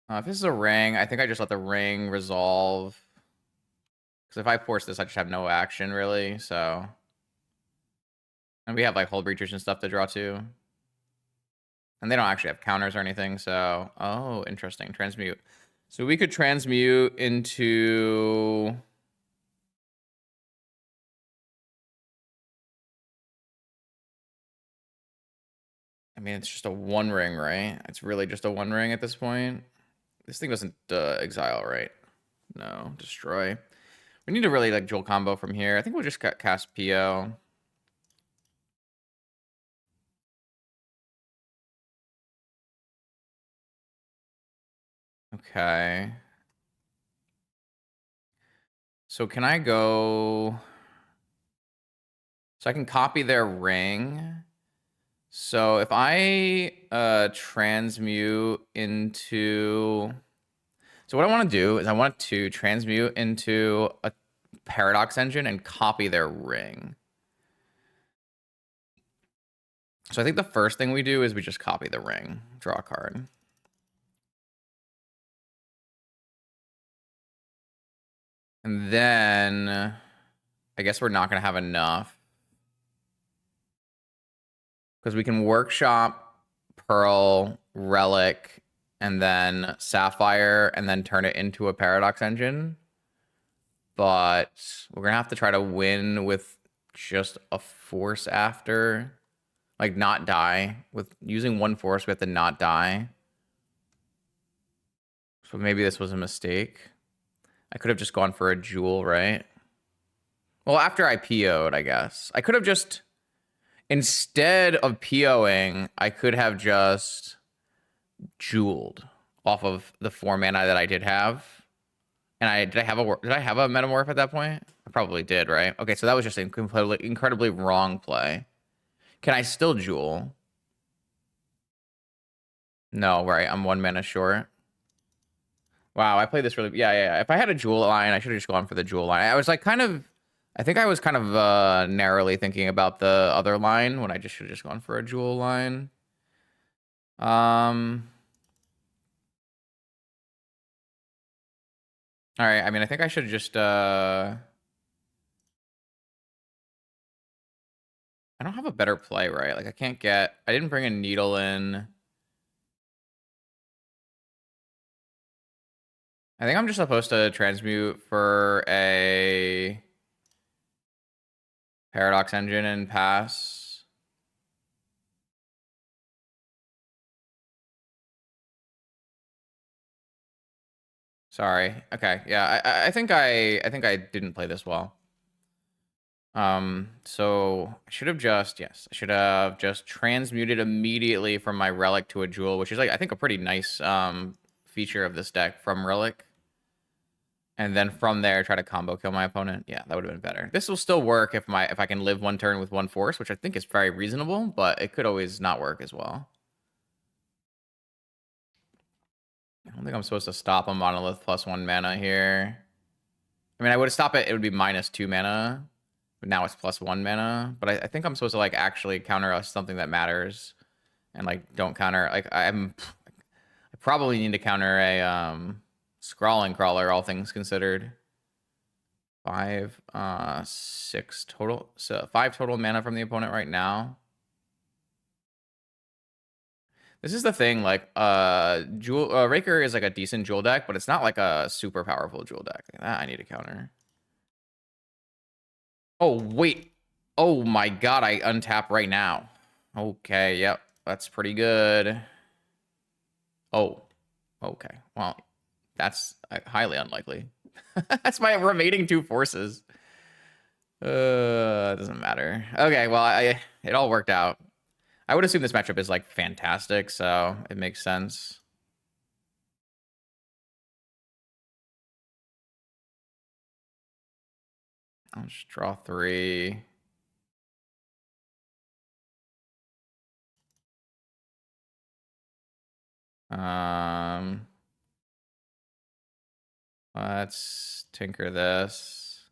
If this is a ring, I think I just let the ring resolve. Because if I force this, I just have no action, really, so. And we have, like, Hull Breachers and stuff to draw, too. And they don't actually have counters or anything, so... Oh, interesting. Transmute. So we could transmute into... I mean, it's just a one ring, right? It's really just a one ring at this point. This thing doesn't exile, right? No, destroy. We need to really like dual combo from here. I think we'll just cast PO. Okay. So can I go... So I can copy their ring. So if I transmute into... So what I want to do is I want to transmute into a Paradox Engine and copy their ring. So I think the first thing we do is we just copy the ring, draw a card. And then I guess we're not going to have enough. Because we can workshop Pearl, Relic, and then Sapphire, and then turn it into a Paradox Engine. But we're going to have to try to win with just a force after. Like, not die. With using one force, we have to not die. So maybe this was a mistake. I could have just gone for a jewel, right? Well, after I PO'd, I guess. I could have just... Instead of POing, I could have just jeweled off of the 4 mana that I did have. And did I have a metamorph at that point? I probably did, right? Okay, so that was just a incredibly wrong play. Can I still jewel? No, right? I'm 1 mana short. Wow, I played this really... Yeah. If I had a jewel line, I should have just gone for the jewel line. I was like kind of... I think I was kind of narrowly thinking about the other line when I just should have just gone for a jewel line. All right, I mean, I think I should just... I don't have a better play, right? Like, I can't get... I didn't bring a needle in. I think I'm just supposed to transmute for a Paradox Engine and pass. Sorry. Okay. Yeah. I think I didn't play this well. So I should have just transmuted immediately from my Relic to a Jewel, which is like I think a pretty nice feature of this deck from Relic. And then from there try to combo kill my opponent. Yeah, that would have been better. This will still work if I can live 1 turn with 1 force, which I think is very reasonable, but it could always not work as well. I don't think I'm supposed to stop a monolith plus 1 mana here. I mean, I would stop it. It would be -2 mana. But now it's +1 mana. But I think I'm supposed to like actually counter something that matters, and like don't counter. Like I probably need to counter a Scrawling Crawler, all things considered. 6 total. So 5 total mana from the opponent right now. This is the thing, like, Raker is like a decent jewel deck, but it's not like a super powerful jewel deck. That I need to counter. Oh, wait. Oh my god, I untap right now. Okay, yep. That's pretty good. Oh, okay. Well, that's highly unlikely. That's my remaining 2 forces. It doesn't matter. Okay, well, it all worked out. I would assume this matchup is like fantastic, so it makes sense. I'll just draw 3. Let's tinker this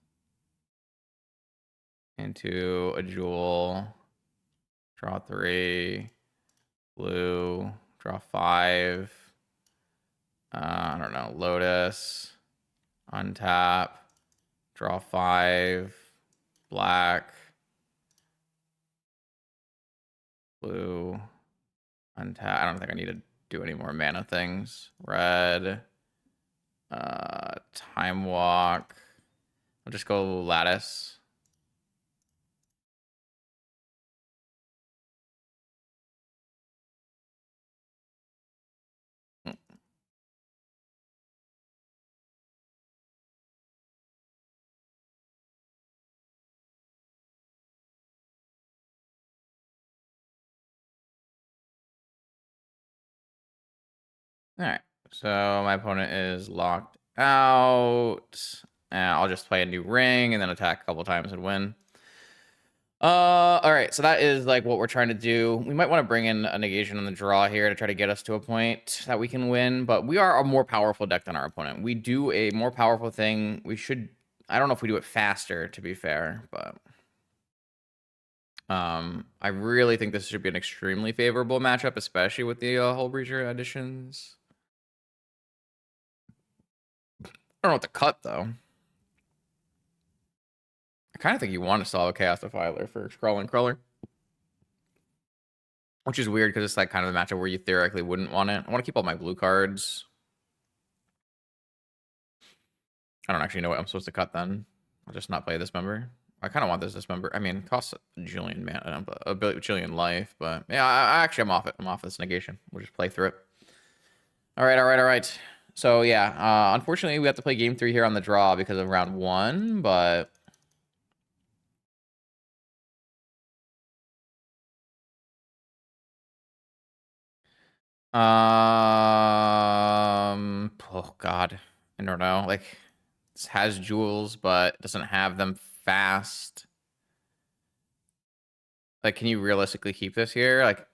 into a jewel. Draw 3. Blue. Draw 5. I don't know. Lotus. Untap. Draw 5. Black. Blue. I don't think I need to do any more mana things. Red. Time Walk. I'll just go Lattice. All right. So my opponent is locked out. I'll just play a new ring and then attack a couple times and win. All right. So that is like what we're trying to do. We might want to bring in a negation on the draw here to try to get us to a point that we can win. But we are a more powerful deck than our opponent. We do a more powerful thing. We should. I don't know if we do it faster, to be fair, but I really think this should be an extremely favorable matchup, especially with the Hull Breacher additions. I don't know what to cut, though. I kind of think you want to solve a Chaos Defiler for Scroll and Crawler. Which is weird because it's like kind of the matchup where you theoretically wouldn't want it. I want to keep all my blue cards. I don't actually know what I'm supposed to cut then. I'll just not play this member. I kind of want this dismember. I mean, it costs a jillion mana, a bajillion life, but yeah, I'm off it. I'm off this negation. We'll just play through it. All right. So yeah, unfortunately, we have to play game 3 here on the draw because of round 1, but oh god, I don't know. Like, this has jewels, but doesn't have them fast. Like, can you realistically keep this here? Like,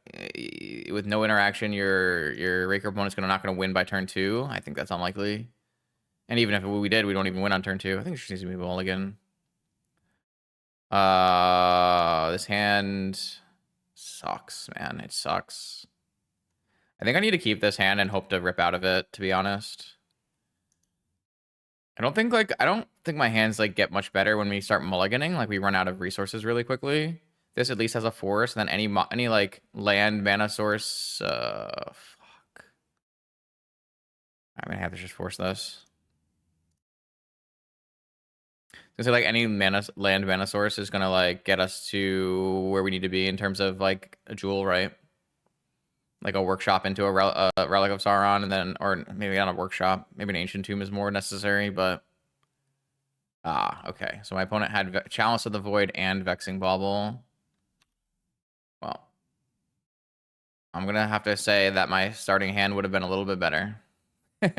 with no interaction, your Raker opponent's not gonna win by turn 2. I think that's unlikely. And even if we did, we don't even win on turn 2. I think it just needs to be mulligan. This hand sucks, man. It sucks. I think I need to keep this hand and hope to rip out of it, to be honest. I don't think my hands like get much better when we start mulliganing. Like, we run out of resources really quickly. This at least has a forest, and then any like land mana source. Fuck. I'm gonna have to just force this. So like any land mana source is gonna like get us to where we need to be in terms of like a jewel, right? Like a workshop into a relic of Sauron, and then, or maybe not a workshop. Maybe an ancient tomb is more necessary, but okay. So my opponent had Chalice of the Void and Vexing Bauble. Well, I'm gonna have to say that my starting hand would have been a little bit better. Maybe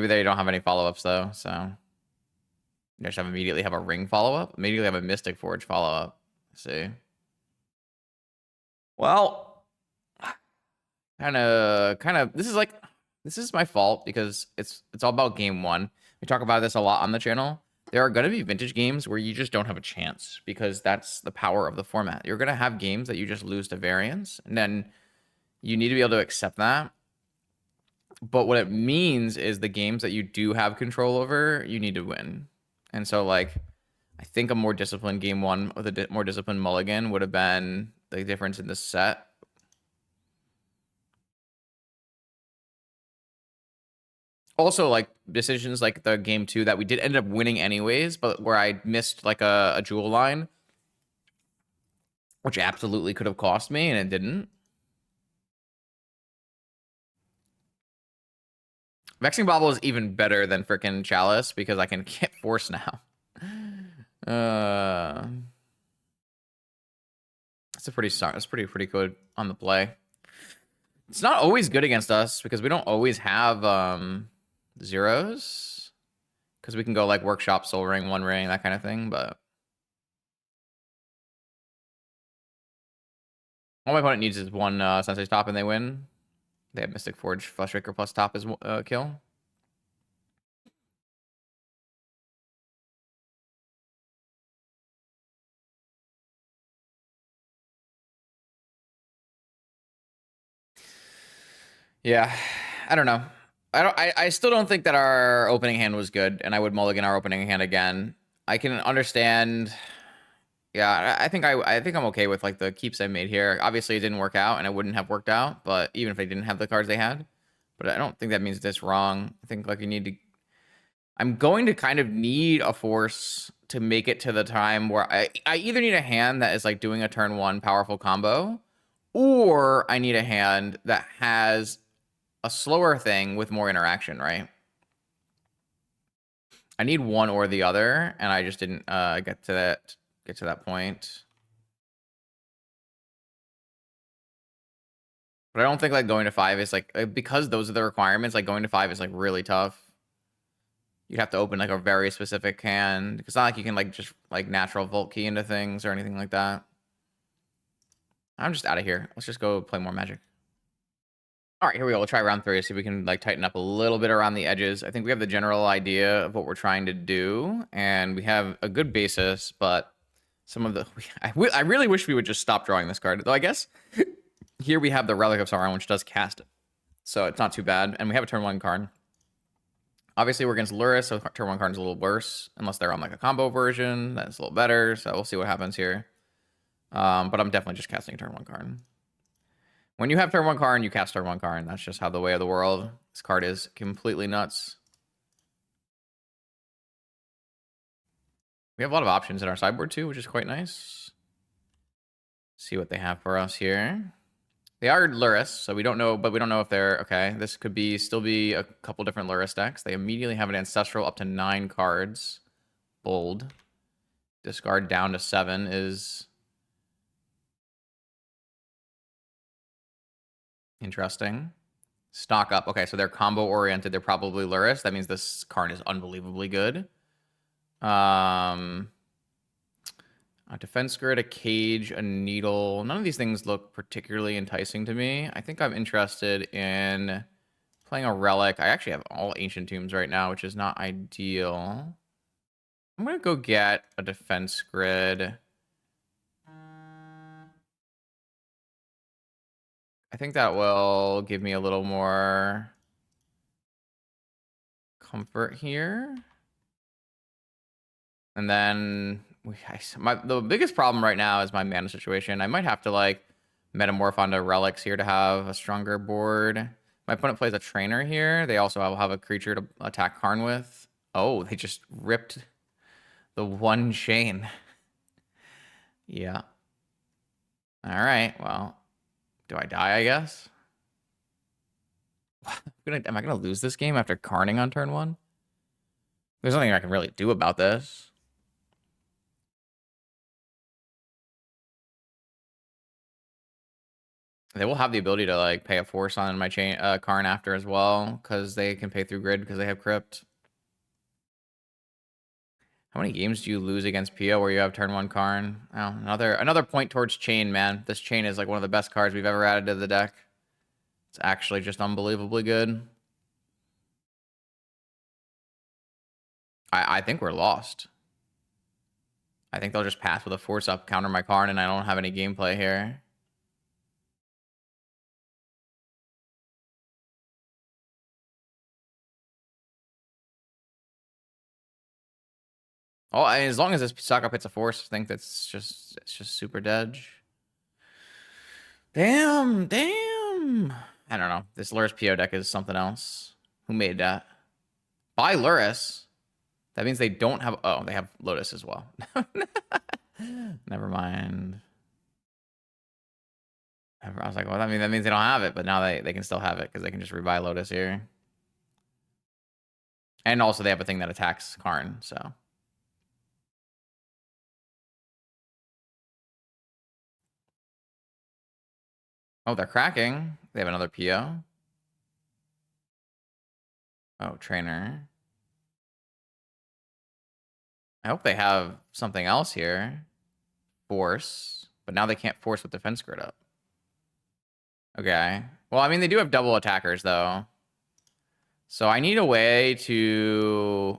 they don't have any follow-ups though, so you just immediately have a ring follow-up. Immediately have a Mystic Forge follow-up. See. Well, kind of. This is my fault because it's all about game 1. We talk about this a lot on the channel. There are going to be vintage games where you just don't have a chance because that's the power of the format. You're going to have games that you just lose to variance, and then you need to be able to accept that. But what it means is the games that you do have control over, you need to win. And so, like, I think a more disciplined game 1 with a more disciplined mulligan would have been the difference in the set. Also, like, decisions like the game 2 that we did end up winning anyways, but where I missed like a jewel line, which absolutely could have cost me, and it didn't. Vexing Bauble is even better than freaking Chalice because I can get Force now. That's a pretty good on the play. It's not always good against us because we don't always have zeros. Because we can go like Workshop, Soul Ring, One Ring, that kind of thing, but all my opponent needs is one Sensei's top and they win. They have Mystic Forge, Flesh Raker plus top is kill. Yeah, I don't know. I still don't think that our opening hand was good, and I would mulligan our opening hand again. I can understand Yeah, I think I'm okay with like the keeps I made here. Obviously, it didn't work out, and it wouldn't have worked out. But even if they didn't have the cards they had, but I don't think that means this wrong. I think like you need to. I'm going to kind of need a force to make it to the time where I either need a hand that is like doing a turn 1 powerful combo, or I need a hand that has a slower thing with more interaction, right? I need one or the other, and I just didn't get to that point. But I don't think like going to 5 is like because those are the requirements. Like going to 5 is like really tough. You'd have to open like a very specific hand. It's not like you can like just like natural vault key into things or anything like that. I'm just out of here. Let's just go play more Magic. All right, here we go. We'll try round 3. See if we can like tighten up a little bit around the edges. I think we have the general idea of what we're trying to do, and we have a good basis. But some of the I really wish we would just stop drawing this card. Though I guess here we have the Relic of Sauron, which does cast it, so it's not too bad. And we have a turn 1 card. Obviously, we're against Lurrus, so turn 1 card is a little worse, unless they're on like a combo version. That's a little better, so we'll see what happens here. But I'm definitely just casting a turn 1 card. When you have turn 1 card, you cast turn 1 card. That's just how the way of the world. This card is completely nuts. We have a lot of options in our sideboard too, which is quite nice. See what they have for us here. They are Lurrus, so we don't know, but we don't know if they're okay. This could be still be a couple different Lurrus decks. They immediately have an Ancestral up to 9 cards. Bold. Discard down to 7 is interesting. Stock up. Okay, so they're combo oriented. They're probably Lurrus. That means this card is unbelievably good. A defense grid, a cage, a needle. None of these things look particularly enticing to me. I think I'm interested in playing a relic. I actually have all ancient tombs right now, which is not ideal. I'm gonna go get a defense grid. I think that will give me a little more comfort here. And then the biggest problem right now is my mana situation. I might have to like metamorph onto relics here to have a stronger board. My opponent plays a trainer here. They also will have a creature to attack Karn with. Oh, they just ripped the 1 chain. Yeah. All right. Well, do I die, I guess? Am I going to lose this game after Karning on turn 1? There's nothing I can really do about this. They will have the ability to like pay a force on my chain Karn after as well, because they can pay through grid because they have crypt. How many games do you lose against PO where you have turn 1 Karn? Oh, another point towards chain, man. This chain is like one of the best cards we've ever added to the deck. It's actually just unbelievably good. I think we're lost. I think they'll just pass with a force up, counter my Karn, and I don't have any gameplay here. Oh, as long as this stock up hits a force, I think it's just super Dredge. Damn. I don't know. This Lurrus PO deck is something else. Who made that? By Lurrus. That means they don't have... Oh, they have Lotus as well. Never mind. I was like, well, that means they don't have it, but now they can still have it because they can just rebuy Lotus here. And also they have a thing that attacks Karn, so... Oh, they're cracking. They have another PO. Oh, trainer. I hope they have something else here. Force. But now they can't force with defense grid up. Okay. Well, I mean, they do have double attackers, though. So I need a way to...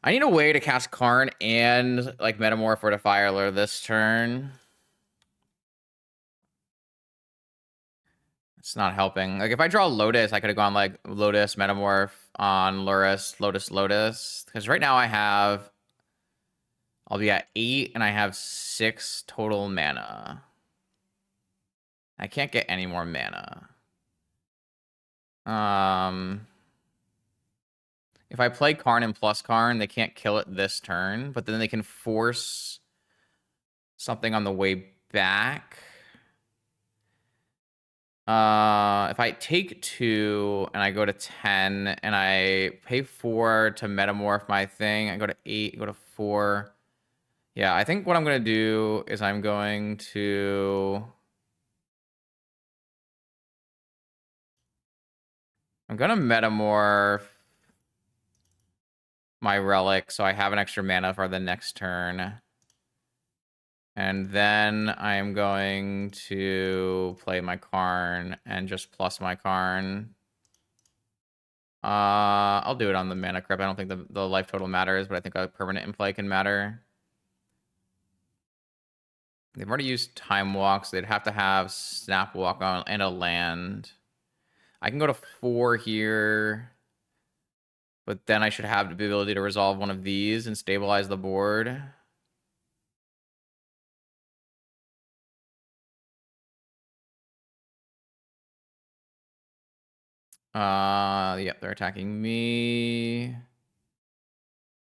cast Karn and, like, Metamorph or to Firelure this turn. It's not helping. Like, if I draw Lotus, I could have gone, like, Lotus, Metamorph on Lurrus, Lotus. Because right now I have I'll be at 8, and I have 6 total mana. I can't get any more mana. If I play Karn and plus Karn, they can't kill it this turn, but then they can force something on the way back. If I take 2 and I go to 10 and I pay 4 to metamorph my thing, I go to 8, go to 4. Yeah, I think what I'm going to do is I'm going to metamorph my relic so I have an extra mana for the next turn. And then I'm going to play my Karn and just plus my Karn. I'll do it on the mana creep. I don't think the life total matters, but I think a permanent in play can matter. They've already used Time Walk, so they'd have to have Snap Walk on and a land. I can go to 4 here, but then I should have the ability to resolve one of these and stabilize the board. Yep, they're attacking me.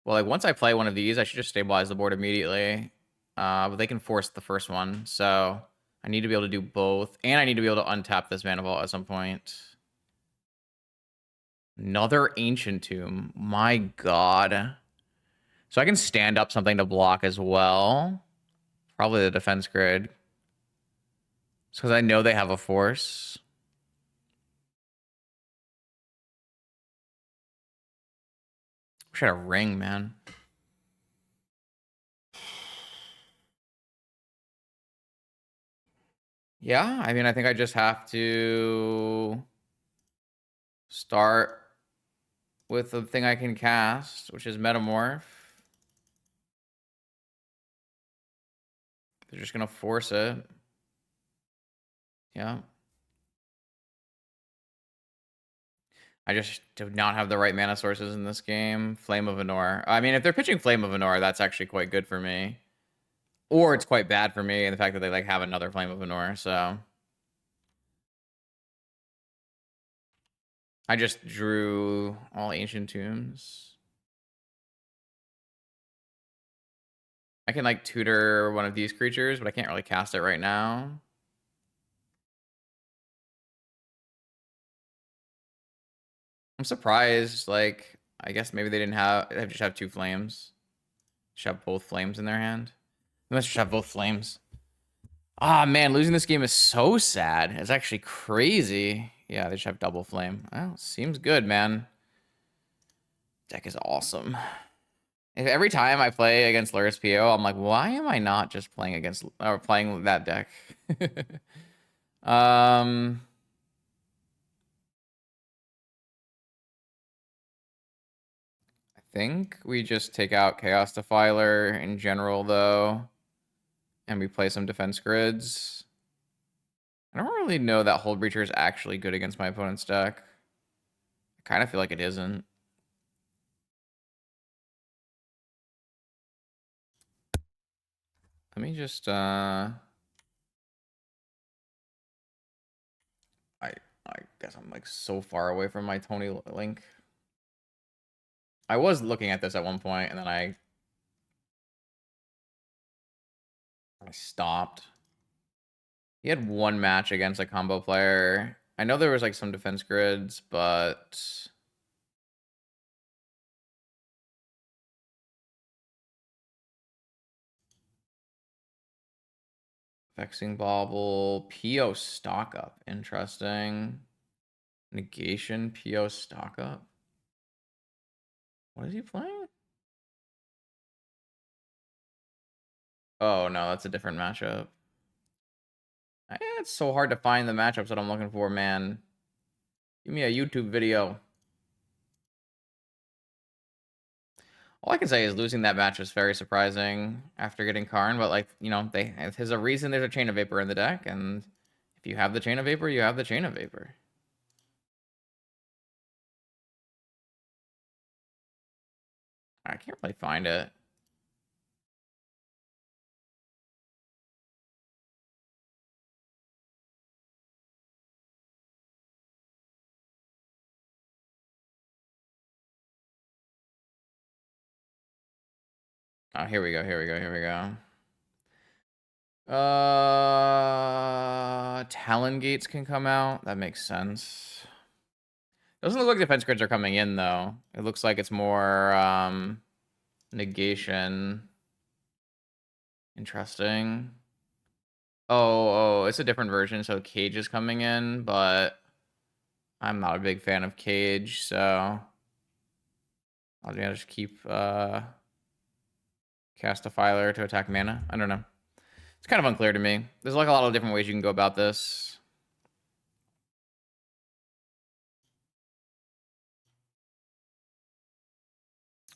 Well, like, once I play one of these, I should just stabilize the board immediately. But they can force the first one, so I need to be able to do both. And I need to be able to untap this Mana Vault at some point. Another Ancient Tomb. My god. So I can stand up something to block as well. Probably the defense grid. It's because I know they have a force. Wish I had a ring, man. Yeah, I mean, I think I just have to start with the thing I can cast, which is Metamorph. They're just going to force it. Yeah. I just do not have the right mana sources in this game. Flame of Anor. I mean, if they're pitching Flame of Anor, that's actually quite good for me. Or it's quite bad for me, and the fact that they like have another Flame of Anor, so I just drew all Ancient Tombs. I can like tutor one of these creatures, but I can't really cast it right now. I'm surprised, like, I guess maybe they didn't have, they just have 2 flames. Just have both flames in their hand. They must just have both flames. Ah, man, losing this game is so sad. It's actually crazy. Yeah, they just have double flame. Well, seems good, man. Deck is awesome. If every time I play against Lurrus PO, I'm like, why am I not just playing against or playing that deck? I think we just take out Chaos Defiler in general, though, and we play some defense grids. I don't really know that Hold Breacher is actually good against my opponent's deck. I kind of feel like it isn't. Let me just I guess I'm like so far away from my Tony link. I was looking at this at one point and then I stopped. He had one match against a combo player. I know there was like some defense grids, but Vexing Bauble, PO stock up. Interesting. Negation, PO stock up. What is he playing? Oh no, that's a different matchup. It's so hard to find the matchups that I'm looking for, man. Give me a YouTube video. All I can say is losing that match was very surprising after getting Karn, but like, you know, there's a reason there's a Chain of Vapor in the deck, and if you have the Chain of Vapor, you have the Chain of Vapor. I can't really find it. Oh, here we go, here we go, here we go. Talon Gates can come out. That makes sense. Doesn't look like defense grids are coming in, though. It looks like it's more, negation. Interesting. Oh, it's a different version, so Cage is coming in, but I'm not a big fan of Cage, so I'll just keep cast a Filer to attack mana. I don't know. It's kind of unclear to me. There's like a lot of different ways you can go about this.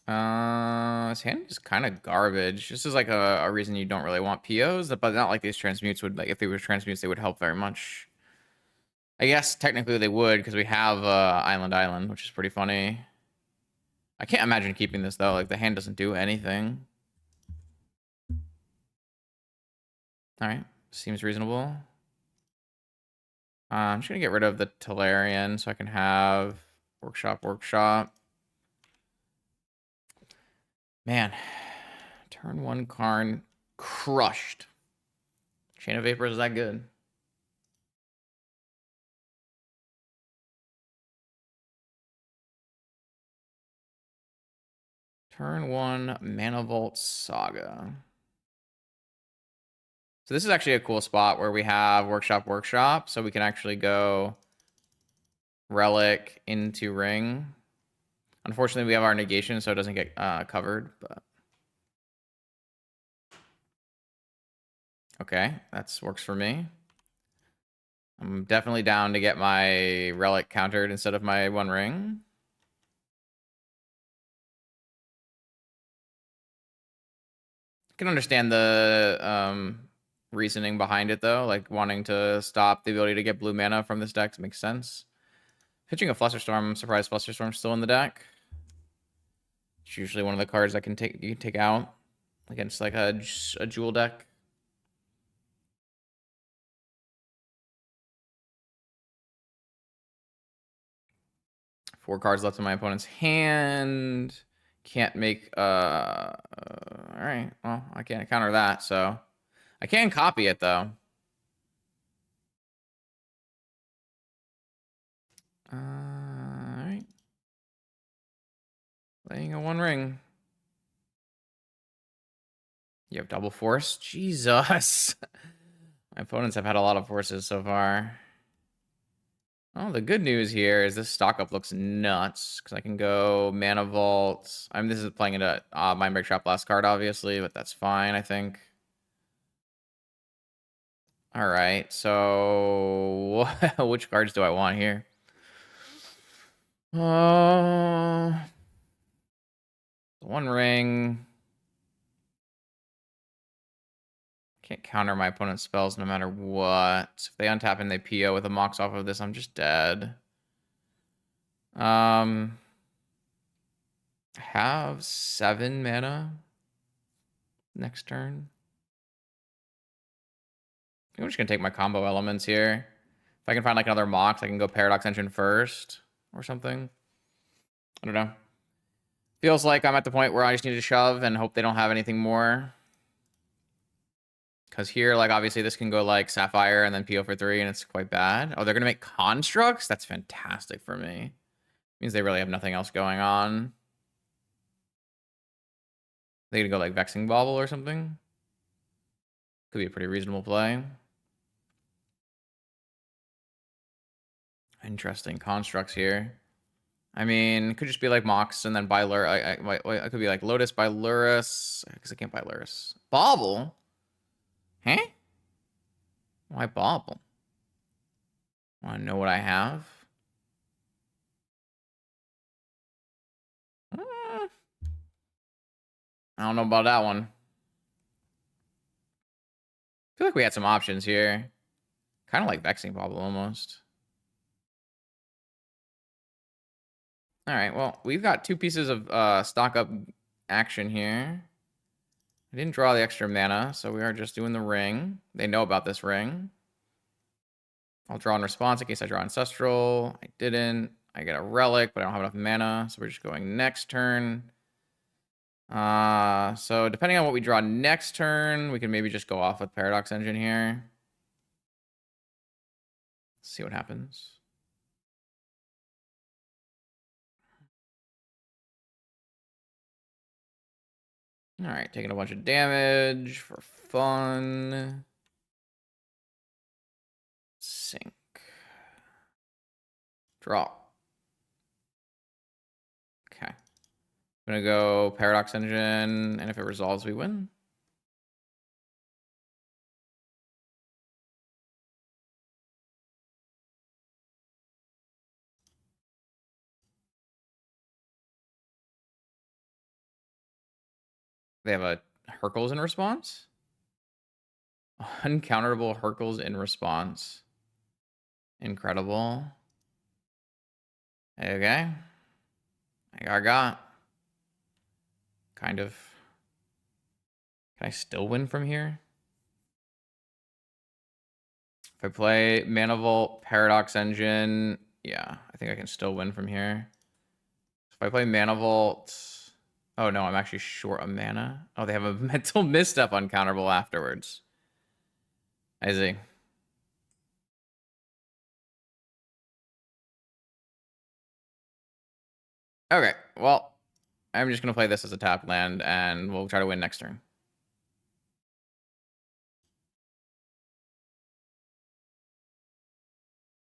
His hand is kind of garbage. This is like a reason you don't really want POs, but not like these transmutes would, like if they were transmutes, they would help very much. I guess technically they would, because we have Island, which is pretty funny. I can't imagine keeping this though. Like the hand doesn't do anything. All right, seems reasonable. I'm just gonna get rid of the Tolarian so I can have workshop. Man, turn one Karn crushed. Chain of Vapor is that good? Turn one Mana Vault Saga. So this is actually a cool spot where we have workshop, so we can actually go relic into ring. Unfortunately, we have our negation, so it doesn't get covered, but okay, that works for me. I'm definitely down to get my relic countered instead of my one ring. I can understand the reasoning behind it, though, like wanting to stop the ability to get blue mana from this deck makes sense. Pitching a Flusterstorm, I'm surprised Flusterstorm's still in the deck. It's usually one of the cards that you can take out against like a jewel deck. Four cards left in my opponent's hand. Can't make all right, well, I can't counter that, so I can copy it though. All right. Playing a one ring. You have double force? Jesus. My opponents have had a lot of forces so far. Oh, the good news here is this stock up looks nuts because I can go Mana Vault. I mean, this is playing into Mindbreak Trap last card, obviously, but that's fine, I think. All right, so which cards do I want here? One ring. Can't counter my opponent's spells no matter what. If they untap and they PO with a Mox off of this, I'm just dead. I have 7 mana next turn. I'm just gonna take my combo elements here. If I can find like another Mox, I can go Paradox Engine first or something. I don't know. Feels like I'm at the point where I just need to shove and hope they don't have anything more. Because here, like, obviously this can go like Sapphire and then PO for 3, and it's quite bad. Oh, they're gonna make Constructs? That's fantastic for me. Means they really have nothing else going on. They could go like Vexing Bauble or something. Could be a pretty reasonable play. Interesting constructs here. I mean, it could just be like Mox and then buy Lurrus. I could be like Lotus by Lurrus. Because I can't buy Lurrus. Bauble? Huh? Why Bauble? Want to know what I have? I don't know about that one. I feel like we had some options here. Kind of like Vexing Bauble almost. All right, well, we've got 2 pieces of stock up action here. I didn't draw the extra mana, so we are just doing the ring. They know about this ring. I'll draw in response in case I draw Ancestral. I didn't. I get a relic, but I don't have enough mana, so we're just going next turn. So depending on what we draw next turn, we can maybe just go off with Paradox Engine here. See what happens. All right, taking a bunch of damage for fun. Sink. Draw. Okay. I'm gonna go Paradox Engine, and if it resolves, we win. They have a Hercules in response? Uncounterable Hercules in response. Incredible. Okay. I got. Kind of. Can I still win from here? If I play Mana Vault, Paradox Engine, yeah, I think I can still win from here. If I play Mana Vault... Oh, no, I'm actually short a mana. Oh, they have a Mental Misstep uncounterable afterwards. I see. Okay, well, I'm just going to play this as a tap land, and we'll try to win next turn.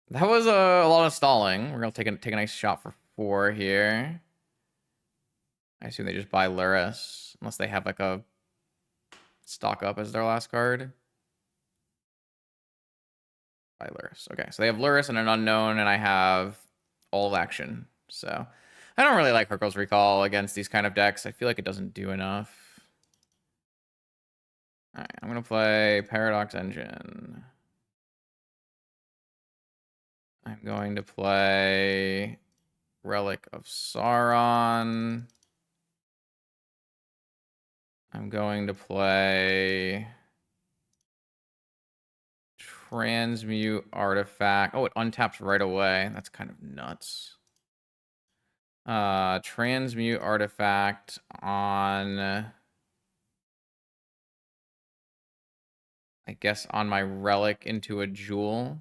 That was a lot of stalling. We're going to take a nice shot for 4 here. I assume they just buy Lurrus, unless they have like a stock up as their last card. Buy Lurrus. Okay, so they have Lurrus and an unknown, and I have all of action. So I don't really like Hercules Recall against these kind of decks. I feel like it doesn't do enough. All right, I'm going to play Paradox Engine. I'm going to play Relic of Sauron. I'm going to play Transmute Artifact. Oh, it untaps right away. That's kind of nuts. Transmute Artifact on... I guess on my Relic into a Jewel.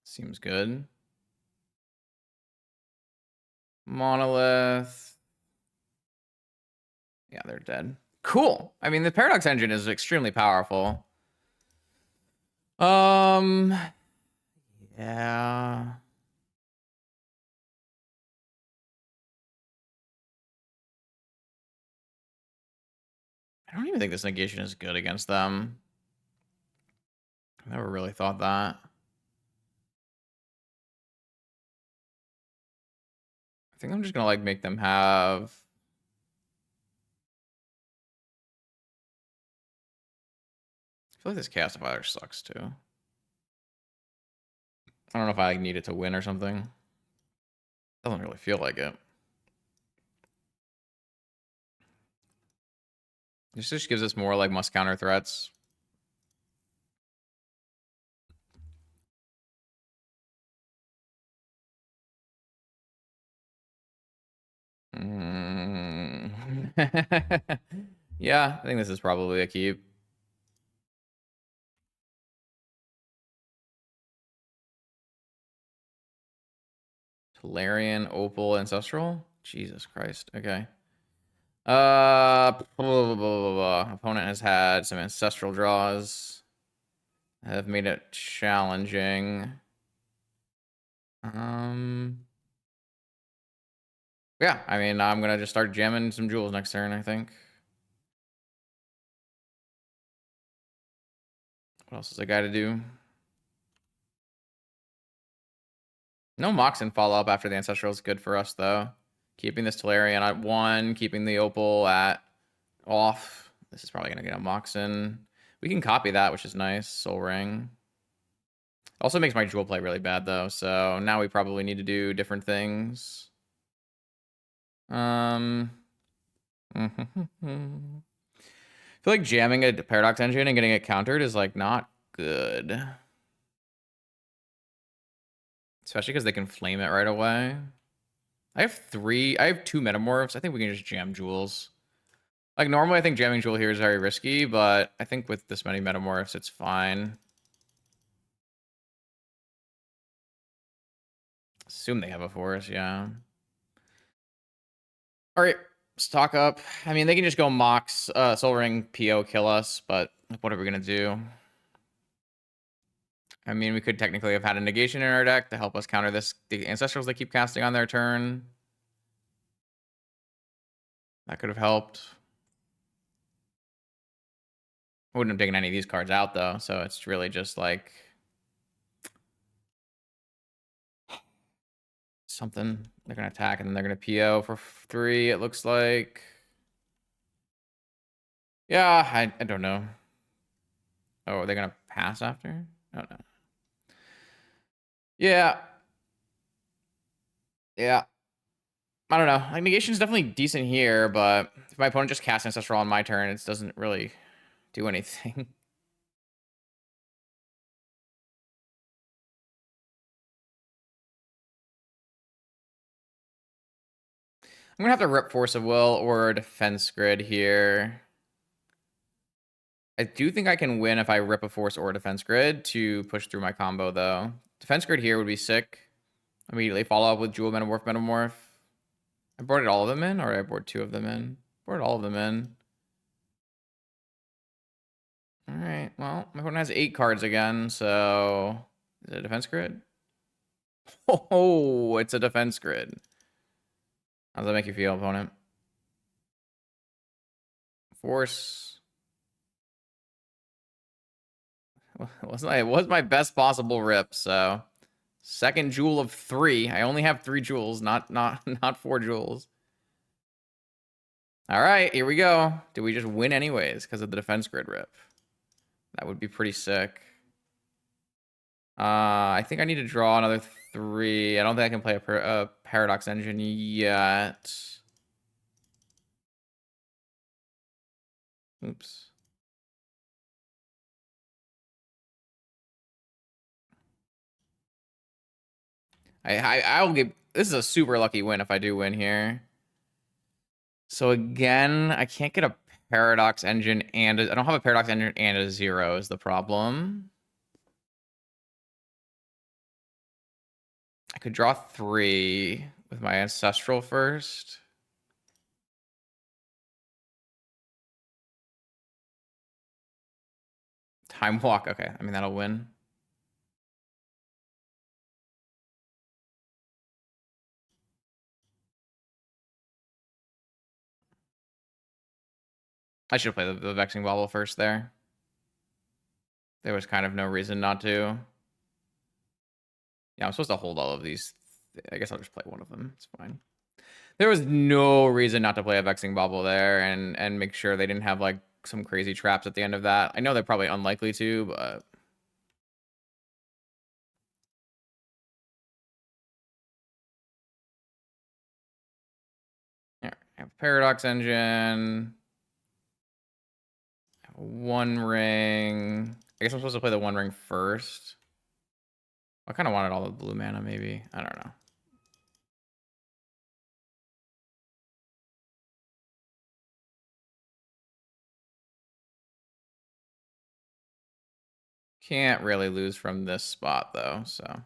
Seems good. Monolith. Yeah, they're dead. Cool. I mean, the Paradox Engine is extremely powerful. Yeah. I don't even think this negation is good against them. I never really thought that. I think I'm just gonna like make them have... I feel like this Chaos Divider sucks too. I don't know if I like, need it to win or something. Doesn't really feel like it. This just gives us more like must counter threats. Yeah, I think this is probably a keep. Tolarian, Opal, Ancestral? Jesus Christ. Okay. Opponent has had some Ancestral draws. Have made it challenging. Yeah, I mean, I'm gonna just start jamming some jewels next turn, I think. What else is a guy to do? No Moxen follow-up after the Ancestral is good for us, though. Keeping this Tolarian at 1, keeping the Opal at off. This is probably going to get a Moxen. We can copy that, which is nice. Soul Ring. Also makes my jewel play really bad, though, so now we probably need to do different things. I feel like jamming a Paradox Engine and getting it countered is, like, not good. Especially because they can flame it right away. I have two Metamorphs. I think we can just jam Jewels. Like, normally I think jamming Jewel here is very risky, but I think with this many Metamorphs, it's fine. Assume they have a Forest, yeah. All right, stock up. I mean, they can just go Mox, Soul Ring, PO, kill us, but what are we going to do? I mean, we could technically have had a negation in our deck to help us counter this. The Ancestrals they keep casting on their turn. That could have helped. I wouldn't have taken any of these cards out, though, so it's really just like something. They're going to attack, and then they're going to PO for 3, it looks like. Yeah, I don't know. Oh, are they going to pass after? I don't know. Yeah. Yeah. I don't know. Like, negation is definitely decent here, but if my opponent just casts Ancestral on my turn, it doesn't really do anything. I'm gonna have to rip Force of Will or Defense Grid here. I do think I can win if I rip a Force or Defense Grid to push through my combo, though. Defense Grid here would be sick. Immediately follow up with Jewel Metamorph, Metamorph. I boarded all of them in, or I boarded 2 of them in? Boarded all of them in. Alright, well, my opponent has 8 cards again, so... Is it a Defense Grid? Oh, it's a Defense Grid. How does that make you feel, opponent? Force. It was my best possible rip, so... Second Jewel of 3. I only have 3 Jewels, not 4 Jewels. All right, here we go. Do we just win anyways because of the Defense Grid rip? That would be pretty sick. I think I need to draw another 3. I don't think I can play a Paradox Engine yet. Oops. I'll give... This is a super lucky win if I do win here. So again, I can't get a Paradox Engine and... I don't have a Paradox Engine and a 0 is the problem. I could draw 3 with my Ancestral first. Time Walk. Okay, I mean, that'll win. I should play the Vexing Bauble first there. There was kind of no reason not to. Yeah, I'm supposed to hold all of these. I guess I'll just play one of them. It's fine. There was no reason not to play a Vexing Bauble there and make sure they didn't have like some crazy traps at the end of that. I know they're probably unlikely to, but... Yeah, I have Paradox Engine. One Ring. I guess I'm supposed to play the One Ring first. I kind of wanted all the blue mana, maybe. I don't know. Can't really lose from this spot, though, so...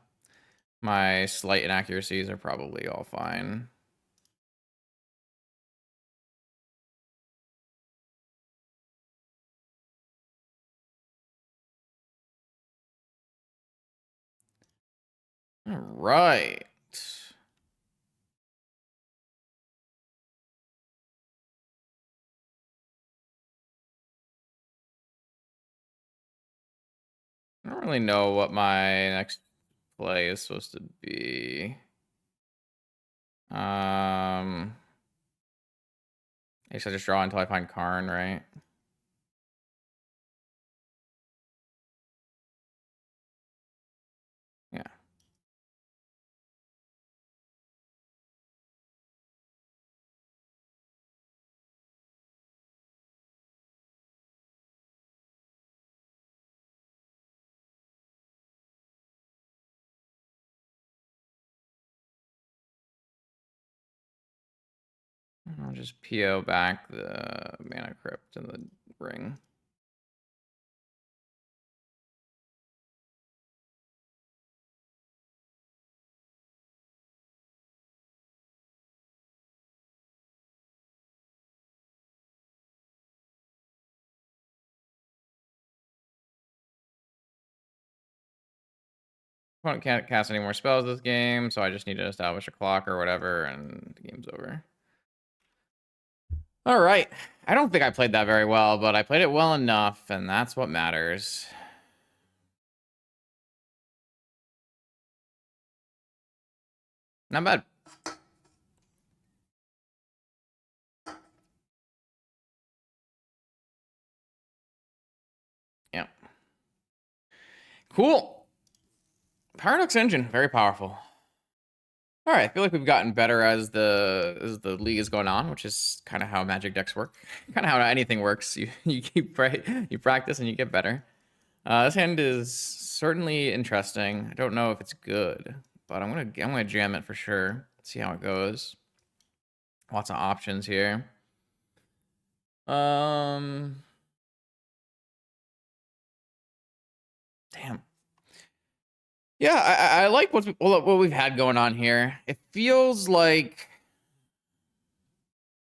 My slight inaccuracies are probably all fine. All right. I don't really know what my next play is supposed to be. I guess I just draw until I find Karn, right? Yeah. I'll just PO back the Mana Crypt and the ring. Opponent can't cast any more spells this game, so I just need to establish a clock or whatever, and the game's over. All right. I don't think I played that very well, but I played it well enough, and that's what matters. Not bad. Yeah. Cool. Paradox Engine, very powerful. All right, I feel like we've gotten better as the league is going on, which is kind of how Magic decks work. Kind of how anything works. You you practice and you get better. This hand is certainly interesting. I don't know if it's good, but I'm gonna jam it for sure. See how it goes. Lots of options here. Damn. Yeah, I like what we've had going on here. It feels like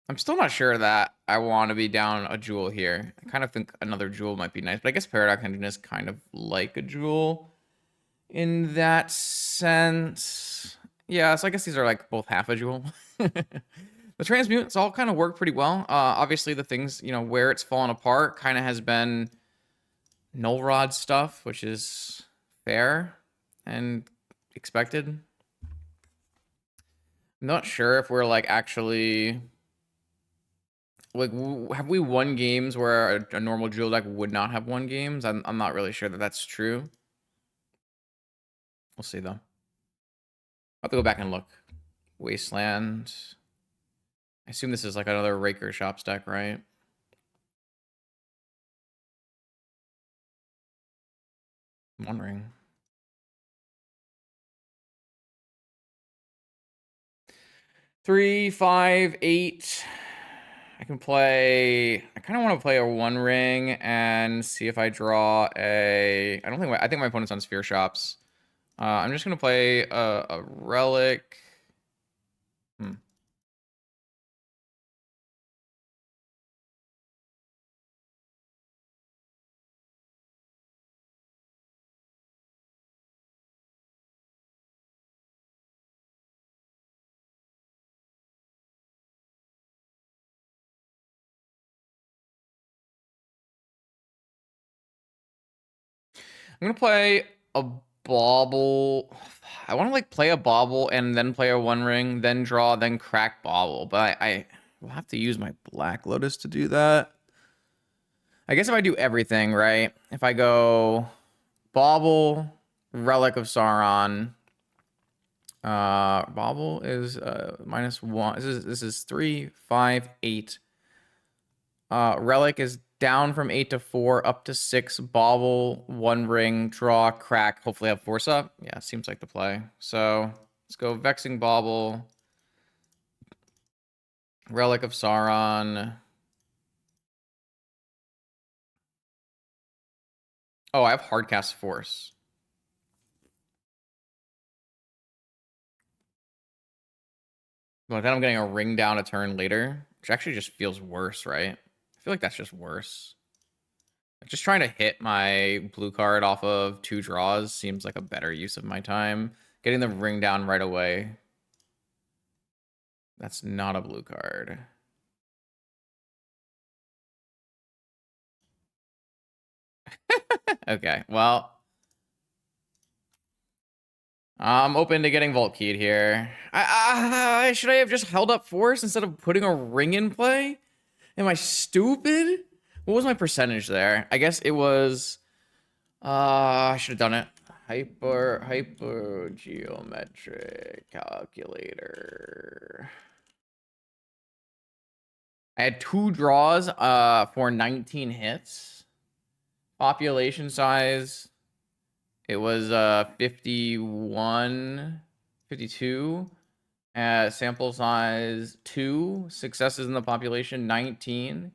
I'm still not sure that I want to be down a jewel here. I kind of think another jewel might be nice, but I guess Paradox Engine is kind of like a jewel in that sense. Yeah, so I guess these are like both half a jewel. The transmutes all kind of work pretty well. Obviously, the things, where it's fallen apart kind of has been null rod stuff, which is fair and expected. I'm not sure if we're like actually like have we won games where a normal jewel deck would not have won games. I'm not really sure that that's true. We'll see though. I'll have to go back and look. Wasteland. I assume this is like another Raker Shops deck, right? I'm wondering. 3, 5, 8. I can play. I kind of want to play a One Ring and see if I draw a. I don't think. I think my opponent's on Sphere Shops. I'm just gonna play a Relic. I'm gonna play a Bauble. I want to like play a Bauble and then play a One Ring, then draw, then crack Bauble. But I will have to use my Black Lotus to do that. I guess if I do everything right, if I go Bauble, Relic of Sauron. Bauble is -1. This is 3, 5, 8. Relic is down from 8 to 4, up to 6. Bauble, One Ring, draw, crack. Hopefully have force up. Yeah, seems like the play. So let's go Vexing Bauble, Relic of Sauron. Oh, I have Hardcast Force. But then I'm getting a ring down a turn later, which actually just feels worse, right? I feel like that's just worse. Just trying to hit my blue card off of 2 draws seems like a better use of my time. Getting the ring down right away. That's not a blue card. Okay, well. I'm open to getting Vault Keyed here. Should I have just held up force instead of putting a ring in play? Am I stupid? What was my percentage there? I guess it was... I should have done it. Hyper geometric calculator. I had 2 draws for 19 hits. Population size, it was 51, 52. Sample size 2. Successes in the population 19.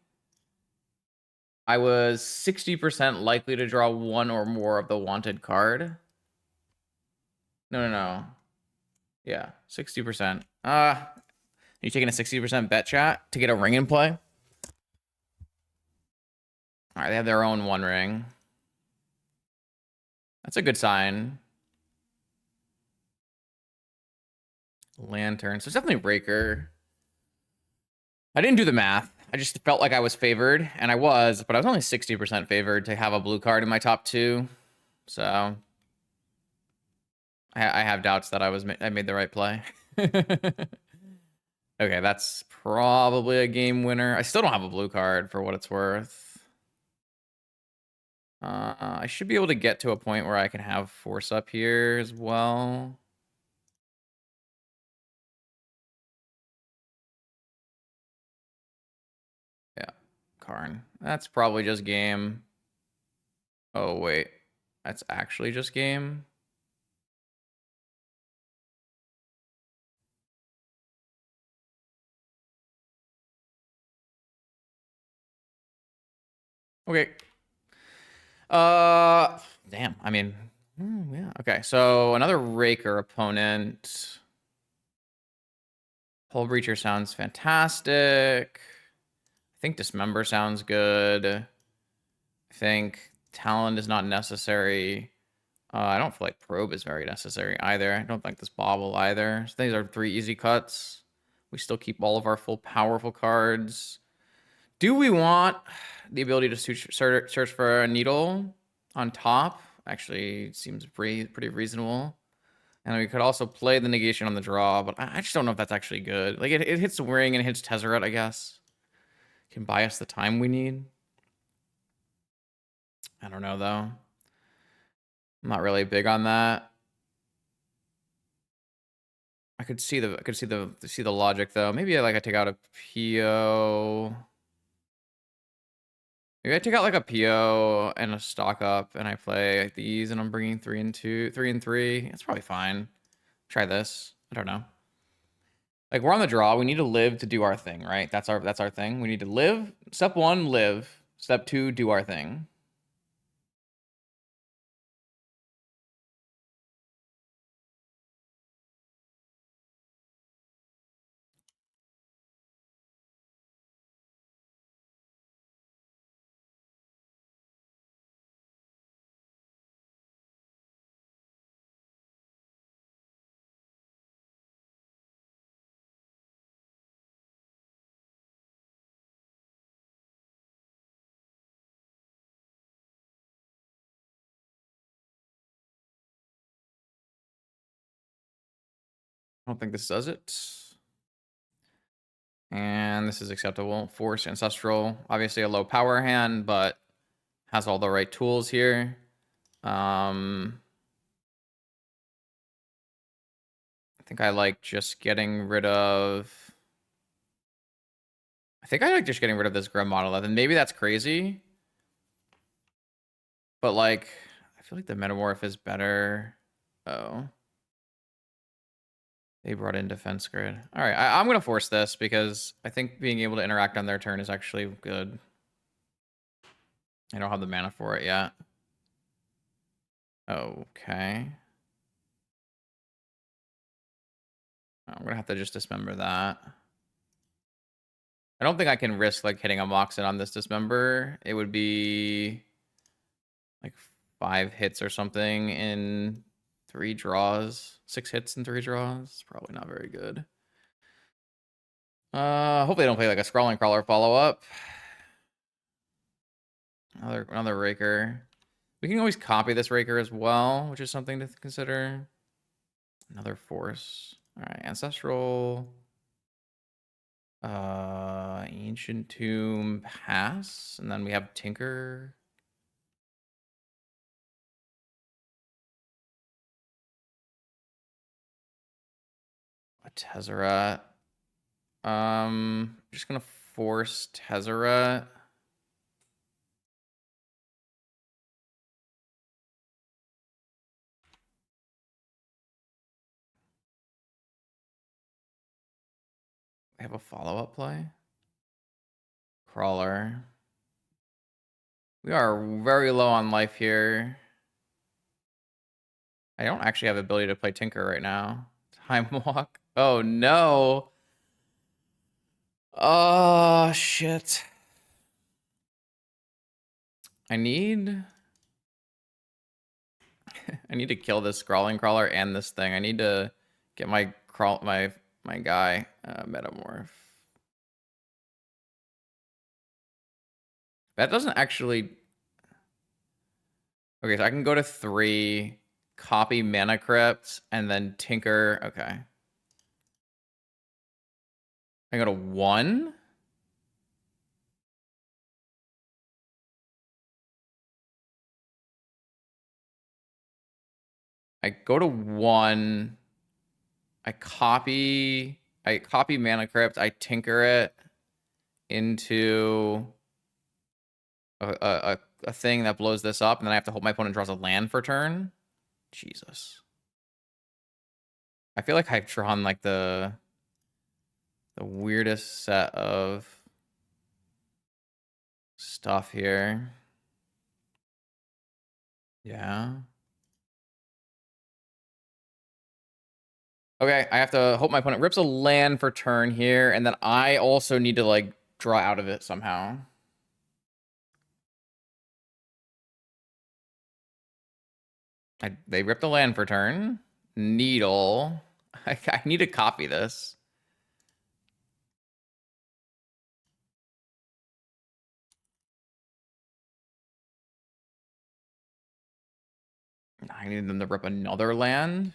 I was 60% likely to draw one or more of the wanted card. No. Yeah, 60%. You taking a 60% bet, chat, to get a ring in play? All right, they have their own one ring. That's a good sign. Lantern. So it's definitely Raker. I didn't do the math. I just felt like I was favored, and I was, but I was only 60% favored to have a blue card in my top 2. So I have doubts that I made the right play. Okay, that's probably a game winner. I still don't have a blue card for what it's worth. I should be able to get to a point where I can have force up here as well. Yeah, Karn. That's probably just game. Oh, wait. That's actually just game? Okay. Damn. I mean, yeah. Okay, so another Raker opponent. Hull Breacher sounds fantastic. I think Dismember sounds good. I think Talon is not necessary. I don't feel like Probe is very necessary either. I don't think this Bobble either. So these are 3 easy cuts. We still keep all of our full powerful cards. Do we want the ability to search for a needle on top? Actually, seems pretty reasonable. And we could also play the negation on the draw, but I just don't know if that's actually good. Like, it hits the ring and it hits Tezzeret, I guess. Can buy us the time we need. I don't know, though. I'm not really big on that. I could see the logic, though. Maybe I take out a PO. Maybe I take out like a PO and a stock up, and I play like these, and I'm bringing 3 and 2, 3 and 3. It's probably fine. Try this. I don't know. Like, we're on the draw. We need to live to do our thing, right? That's our thing. We need to live. Step 1, live. Step 2, do our thing. I don't think this does it. And this is acceptable. Force, Ancestral. Obviously a low power hand, but has all the right tools here. I think I like just getting rid of... I think I like just getting rid of this Grim Monolith, and maybe that's crazy. But, like, I feel like the Metamorph is better. Oh. They brought in Defense Grid. All right, I'm going to force this because I think being able to interact on their turn is actually good. I don't have the mana for it yet. Okay. I'm going to have to just dismember that. I don't think I can risk, like, hitting a Moxen on this dismember. It would be, like, 5 hits or something in 3 draws. 6 hits in 3 draws. Probably not very good. Hopefully they don't play, like, a Scrawling Crawler follow-up. Another Raker. We can always copy this Raker as well, which is something to consider. Another Force. All right, Ancestral. Ancient Tomb, pass. And then we have Tinker. A Tezzeret. Just gonna force Tezzeret. I have a follow-up play. Crawler. We are very low on life here. I don't actually have the ability to play Tinker right now. Time Walk. Oh, no. Oh, shit. I need to kill this Scrawling Crawler and this thing. I need to get my guy Metamorph. That doesn't actually... Okay, so I can go to 3, copy Mana Crypt, and then Tinker. Okay. I go to 1. I go to 1. I copy Mana Crypt. I tinker it into a thing that blows this up, and then I have to hope my opponent draws a land for turn. Jesus. I feel like I've drawn like the weirdest set of stuff here. Yeah. Okay, I have to hope my opponent rips a land for turn here, and then I also need to like draw out of it somehow. They ripped a land for turn. Needle. I need to copy this. I need them to rip another land.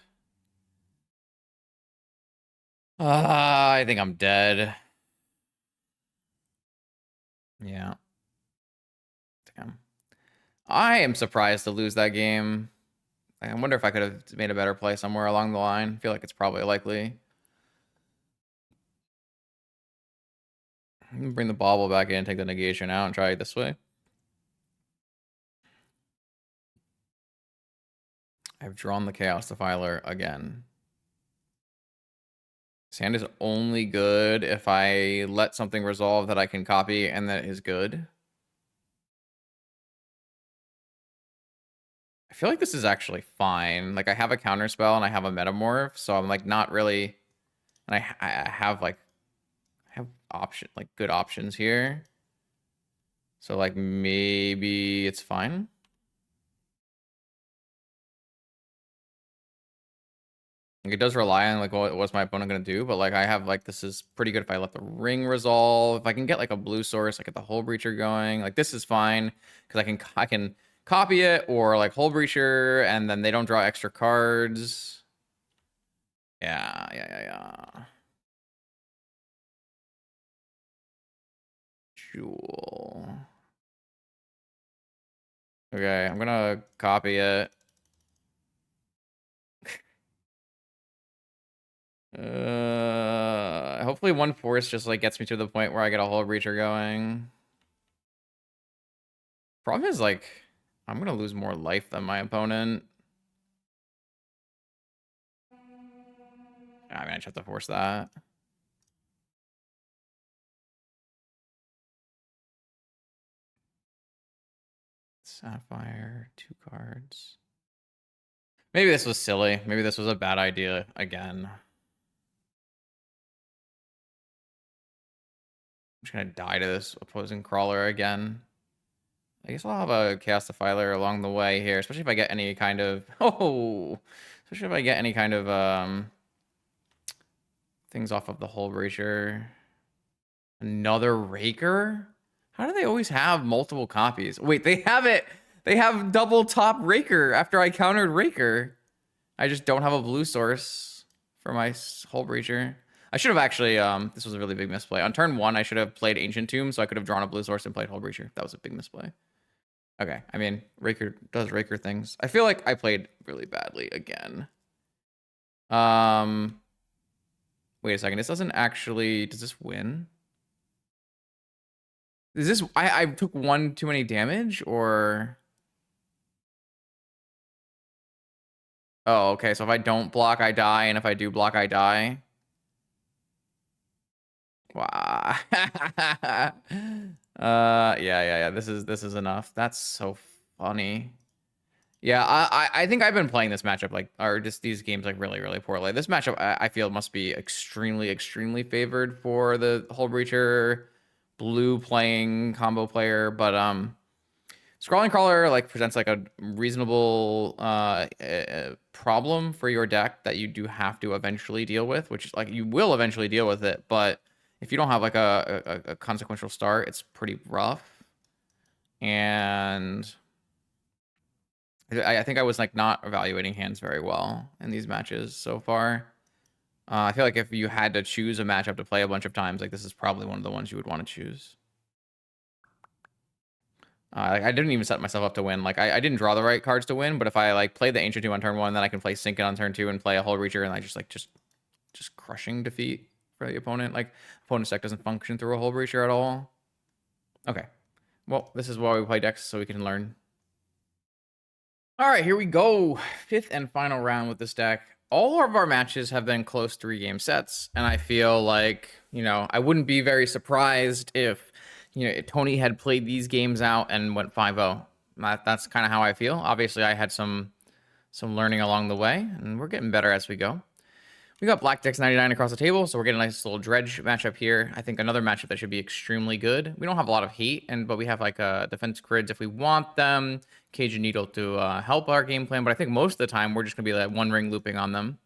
I think I'm dead. Yeah. Damn. I am surprised to lose that game. I wonder if I could have made a better play somewhere along the line. I feel like it's probably likely. Bring the bauble back in, take the negation out, and try it this way. I've drawn the Chaos Defiler again. Sand is only good if I let something resolve that I can copy and that is good. I feel like this is actually fine. Like I have a counter spell and I have a metamorph, so I'm like not really, and I have like good options here. So like maybe it's fine. Like it does rely on like what's my opponent gonna do, but like I have like this is pretty good if I let the ring resolve. If I can get like a blue source, I get the Hull Breacher going. Like this is fine because I can copy it or like Hull Breacher and then they don't draw extra cards. Yeah. Jewel. Okay, I'm gonna copy it. Hopefully one force just like gets me to the point where I get a Hull Breacher going. Problem is like I'm gonna lose more life than my opponent. I mean, I just have to force that. Sapphire, 2 cards. Maybe this was silly. Maybe this was a bad idea again. I'm just gonna die to this opposing crawler again. I guess I'll have a Chaos Defiler along the way here, especially if I get any kind of especially if I get any kind of things off of the Hull Breacher. Another Raker? How do they always have multiple copies? Wait, they have it. They have double top Raker after I countered Raker. I just don't have a blue source for my Hull Breacher. I should have actually, this was a really big misplay. On turn 1, I should have played Ancient Tomb, so I could have drawn a blue source and played Hull Breacher. That was a big misplay. Okay, I mean, Raker does Raker things. I feel like I played really badly again. Wait a second. This doesn't actually, does this win? Is this, I took 1 too many damage, or? Oh, okay, so if I don't block, I die, and if I do block, I die. Wow. Yeah. This is enough. That's so funny. Yeah, I think I've been playing this matchup like, or just these games like really poorly. This matchup I feel must be extremely favored for the Hull Breacher blue playing combo player, but Scrawling Crawler like presents like a reasonable problem for your deck that you do have to eventually deal with, which is like you will eventually deal with it, but if you don't have like a consequential start, it's pretty rough. And I think I was like not evaluating hands very well in these matches so far. I feel like if you had to choose a matchup to play a bunch of times, like this is probably one of the ones you would want to choose. Like I didn't even set myself up to win. Like I didn't draw the right cards to win, but if I like play the Ancient 2 on turn 1, then I can play Sink It on turn 2 and play a Hull Reacher, and I just crushing defeat for the opponent. Like opponent's deck doesn't function through a Hull Reacher at all. Okay. Well, this is why we play decks, so we can learn. All right, here we go. 5th and final round with this deck. All of our matches have been close 3-game sets, and I feel like, I wouldn't be very surprised if, Tony had played these games out and went 5-0. That's kind of how I feel. Obviously, I had some learning along the way, and we're getting better as we go. We got Black Decks 99 across the table, so we're getting a nice little Dredge matchup here. I think another matchup that should be extremely good. We don't have a lot of hate, but we have like defense grids if we want them. Cage and Needle to help our game plan, but I think most of the time we're just going to be like one ring looping on them.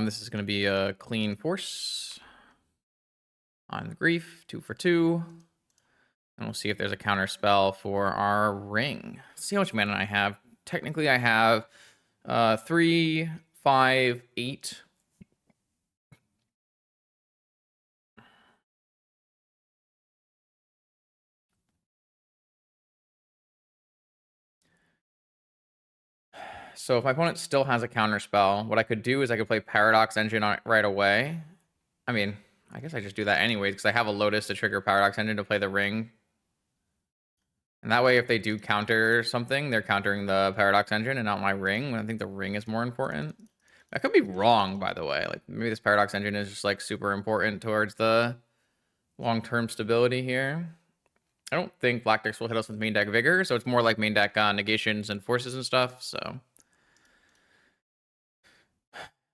This is going to be a clean force on the Grief, 2 for 2. And we'll see if there's a counter spell for our ring. Let's see how much mana I have. Technically, I have 3, 5, 8. So if my opponent still has a counter spell, what I could do is I could play Paradox Engine on it right away. I mean, I guess I just do that anyways because I have a Lotus to trigger Paradox Engine to play the ring. And that way, if they do counter something, they're countering the Paradox Engine and not my ring. I think the ring is more important. I could be wrong, by the way. Like maybe this Paradox Engine is just like super important towards the long-term stability here. I don't think Black decks will hit us with main deck Vigor, so it's more like main deck negations and forces and stuff. So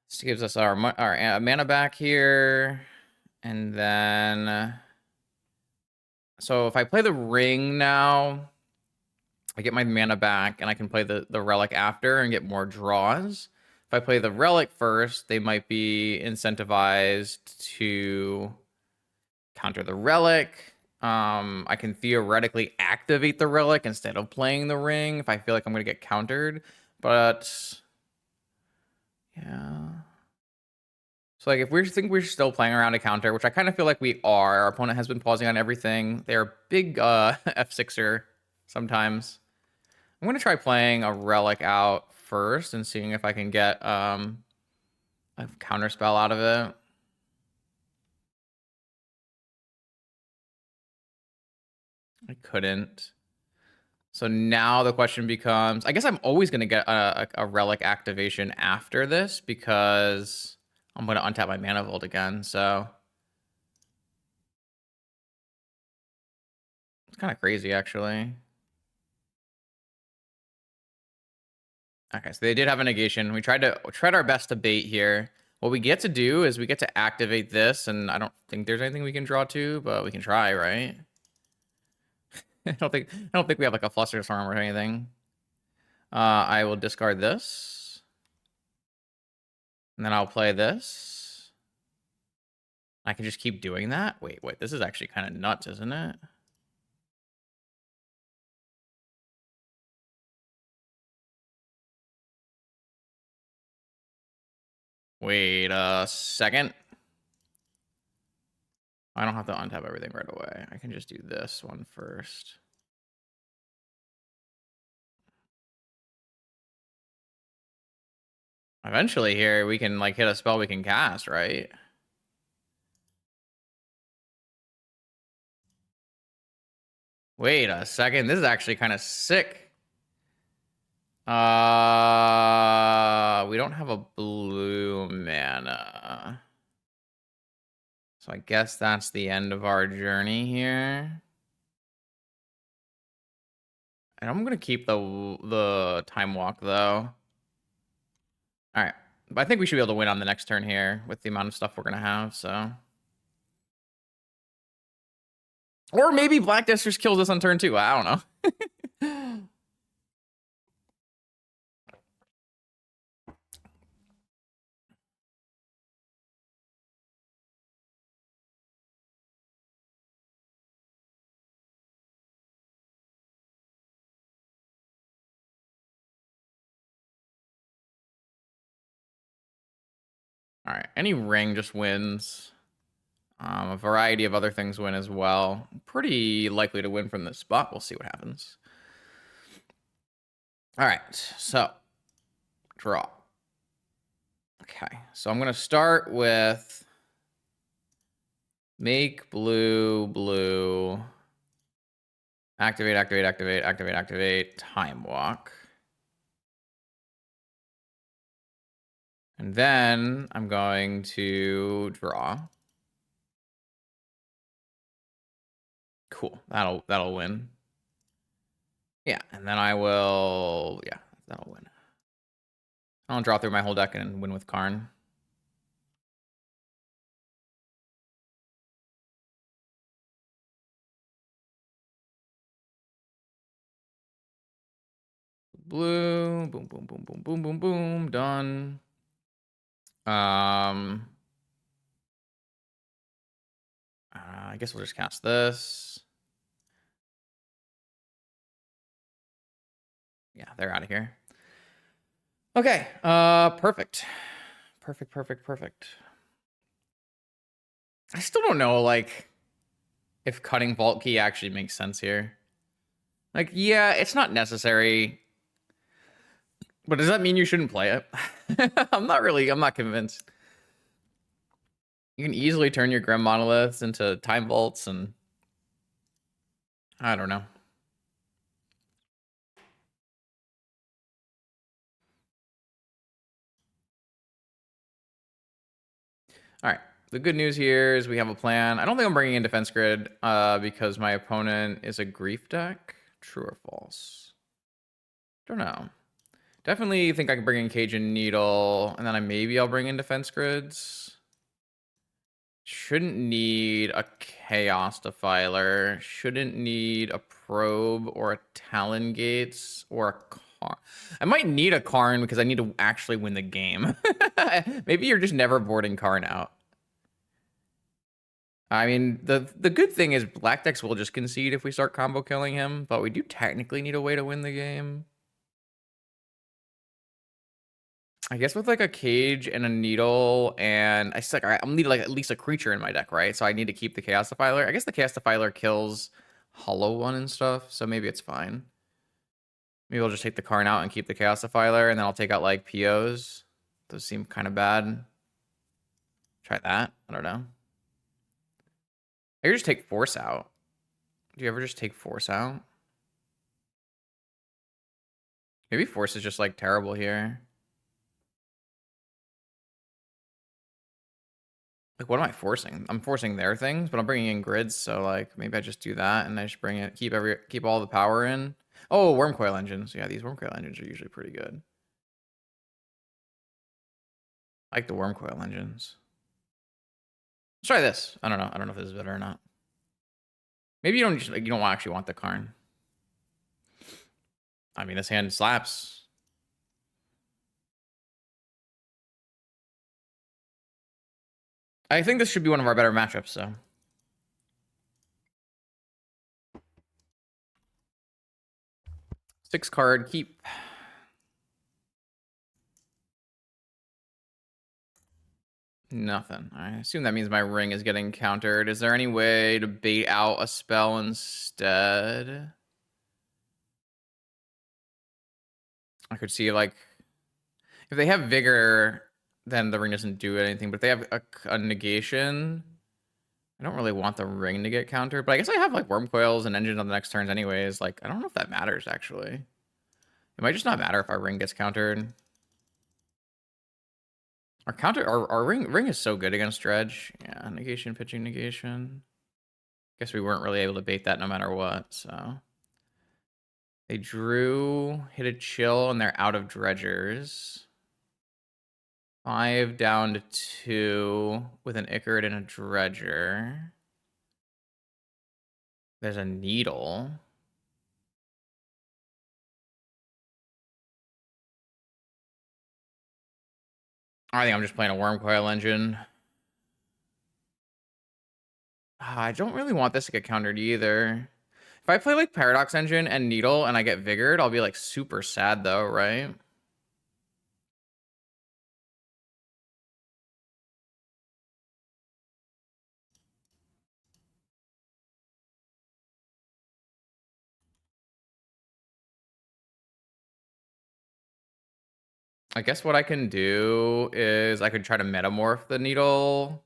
this gives us our mana back here, and then so if I play the ring now, I get my mana back, and I can play the relic after and get more draws. If I play the relic first, they might be incentivized to counter the relic. I can theoretically activate the relic instead of playing the ring if I feel like I'm going to get countered. But yeah. So like if we think we're still playing around a counter, which I kind of feel like we are, our opponent has been pausing on everything. They're big F6er sometimes. I'm going to try playing a relic out first and seeing if I can get a counter spell out of it. I couldn't. So now the question becomes, I guess I'm always going to get a relic activation after this because I'm going to untap my Mana Vault again. So it's kind of crazy, actually. Okay, so they did have a negation. We tried our best to bait here. What we get to do is we get to activate this, and I don't think there's anything we can draw to, but we can try, right? I don't think we have like a Fluster Storm or anything. I will discard this. And then I'll play this. I can just keep doing that. Wait, this is actually kind of nuts, isn't it? Wait a second. I don't have to untap everything right away. I can just do this one first. Eventually here, we can like hit a spell we can cast, right? Wait a second. This is actually kind of sick. We don't have a blue mana. So I guess that's the end of our journey here. And I'm gonna keep the time walk though. All right, but I think we should be able to win on the next turn here with the amount of stuff we're gonna have. So, or maybe Black Desters kills us on turn 2. I don't know. All right, any ring just wins. A variety of other things win as well. Pretty likely to win from this spot. We'll see what happens. All right, so draw. Okay, so I'm going to start with make blue, blue, activate, activate, activate, activate, activate, time walk. And then I'm going to draw. Cool, that'll win. Yeah, and then I will, yeah, that'll win. I'll draw through my whole deck and win with Karn. Blue, boom, boom, boom, boom, boom, boom, boom, done. I guess we'll just cast this. Yeah, they're out of here. Okay, perfect. Perfect, perfect, perfect. I still don't know, like, if cutting Vault Key actually makes sense here. Like, yeah, it's not necessary. But does that mean you shouldn't play it? I'm not convinced. You can easily turn your Grim Monoliths into Time Vaults, and I don't know. All right. The good news here is we have a plan. I don't think I'm bringing in Defense Grid because my opponent is a Grief deck. True or false? Don't know. Definitely think I can bring in Cage and Needle, and then maybe I'll bring in Defense Grids. Shouldn't need a Chaos Defiler. Shouldn't need a Probe or a Talon Gates or a Karn. I might need a Karn because I need to actually win the game. Maybe you're just never boarding Karn out. I mean, the good thing is black decks will just concede if we start combo killing him, but we do technically need a way to win the game. I guess with like a Cage and a Needle, and I like, all right, I'm gonna need like at least a creature in my deck, right? So I need to keep the Chaos Defiler. I guess the Chaos Defiler kills Hollow One and stuff, so maybe it's fine. Maybe I'll just take the Karn out and keep the Chaos Defiler, and then I'll take out like POs. Those seem kind of bad. Try that. I don't know. I could just take Force out. Do you ever just take Force out? Maybe Force is just like terrible here. Like, what am I forcing? I'm forcing their things, but I'm bringing in grids, so like maybe I just do that and I just bring it, keep all the power in. Oh, Wormcoil engines. Yeah, these Wormcoil engines are usually pretty good. I like the Wormcoil engines. Let's try this. I don't know. I don't know if this is better or not. Maybe you don't just, like, you don't actually want the Karn. I mean, this hand slaps. I think this should be one of our better matchups, so. Six card, keep. Nothing. I assume that means my ring is getting countered. Is there any way to bait out a spell instead? I could see, like, if they have Vigor, then the ring doesn't do anything. But if they have a negation, I don't really want the ring to get countered. But I guess I have, like, Wormcoils and engines on the next turns anyways. Like, I don't know if that matters, actually. It might just not matter if our ring gets countered. Our ring is so good against Dredge. Yeah, negation, pitching, negation. Guess we weren't really able to bait that no matter what, so. They drew, hit a chill, and they're out of dredgers. 5 down to 2 with an Ichord and a dredger. There's a needle. I think I'm just playing a worm coil engine. I don't really want this to get countered either. If I play like Paradox Engine and Needle and I get Vigored, I'll be like super sad though, right? I guess what I can do is I could try to metamorph the Needle.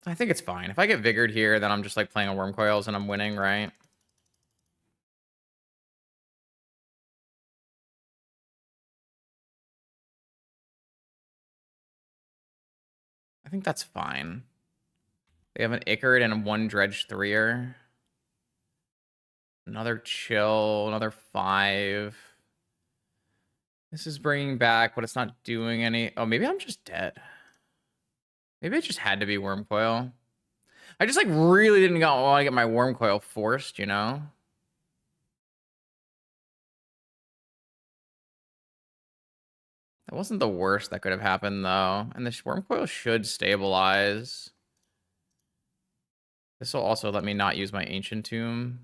I think it's fine. If I get Vigored here, then I'm just like playing a Worm Coils and I'm winning, right? I think that's fine. They have an Ichord and 1 Dredge 3er. Another chill, another 5. This is bringing back, but it's not doing any. Oh, maybe I'm just dead. Maybe it just had to be Worm Coil. I just like really didn't want to get my Worm Coil forced, you know? That wasn't the worst that could have happened though. And this Worm Coil should stabilize. This will also let me not use my Ancient Tomb.